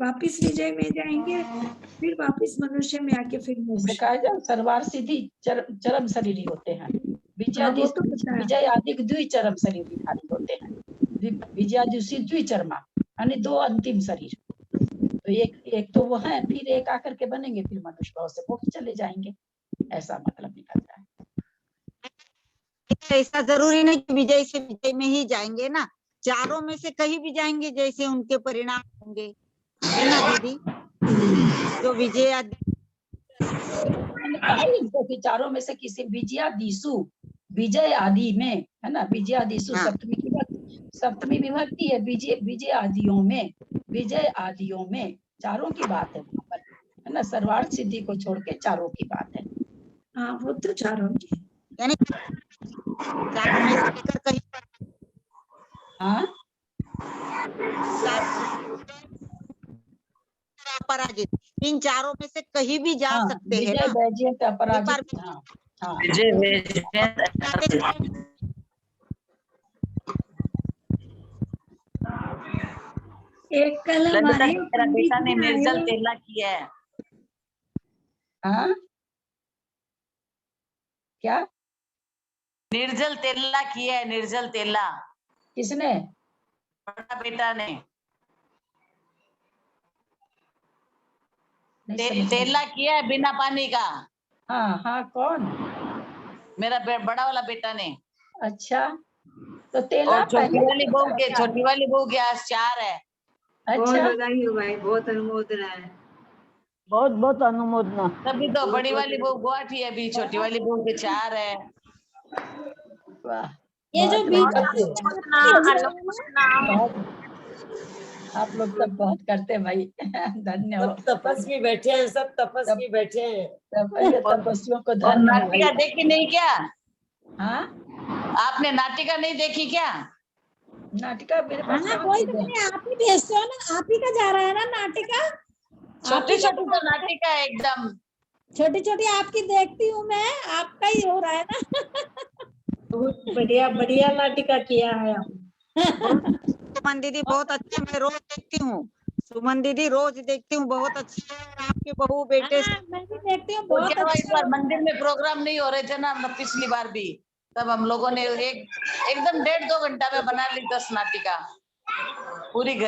वापिस विजय में जाएंगे, फिर वापिस मनुष्य में आके फिर मोक्ष। कहा जाए सर्वार सिद्धि चरम शरीरी होते हैं, विजय आदि द्विचरम शरीरधारी होते हैं। विजयादिशु द्विचर्मा यानी 2 अंतिम शरीर, तो एक तो वो है, फिर एक आकर के बनेंगे, फिर मनुष्य भाव से मोक्ष चले जाएंगे, ऐसा मतलब निकलता है। ऐसा जरूरी नहीं कि विजय से विजय में ही जाएंगे ना, चारों में से कहीं भी जाएंगे जैसे उनके परिणाम होंगे, है ना दीदी? जो विजय कि चारों में से किसी विजयादिशु विजय आदि में है ना, विजयादिशु सप्तमी विभक्ति है, विजय आदियों में, विजय आदियों में चारों की बात है वहां पर, है ना, सर्वार्थ सिद्धि को छोड़ के चारों की बात है। हाँ वो तो चारों की, यानी चारों में से लेकर कहीं, हाँ अपराजित, इन चारों में से कहीं भी जा सकते हैं ना। वैजयंत अपराजित, हाँ हाँ विजय वैजयंत एक कल हमारे मेरा बेटा ने निर्जल तेला किया है। हाँ क्या? निर्जल तेला किया है, निर्जल तेला। किसने? बड़ा बेटा ने तेला किया है बिना पानी का। हाँ हाँ कौन? मेरा बड़ा वाला बेटा ने। अच्छा तो तेला छोटी वाली बहू के आज 4 है। अच्छा बधाई हो भाई, बहुत अनुमोदना है। बहुत बहुत अनुमोदना। तभी तो बड़ी वाली बहू गुवाहाटी है, अभी छोटी वाली बहू के 4 है। वाह, ये जो आप लोग सब बहुत करते हैं भाई धन्यवाद। तपस्वी बैठे हैं, सब तपस्वी बैठे हैं। तपस्वियों को धन्यवाद। नाटिका देखी नहीं क्या? हाँ आपने नाटिका नहीं देखी क्या? नाटिका मेरे पास कोई तो नहीं, आप ही भेजते हो ना, आप ही का जा रहा है ना नाटिका। छोटी छोटी तो नाटिका है एकदम, छोटी छोटी आपकी देखती हूँ मैं, आपका ही हो रहा है ना। बहुत बढ़िया बढ़िया नाटिका किया है। सुमन दीदी बहुत अच्छा, मैं रोज देखती हूँ। सुमन दीदी रोज देखती हूँ, बहुत अच्छी है। आपके बहू बेटे मैं भी देखती हूँ, बहुत इस अच्छा। बार मंदिर में प्रोग्राम नहीं हो रहे थे ना पिछली बार भी, तब हम लोगों ने एकदम 1.5-2 घंटा में बना ली 10 नाटिका। पूरी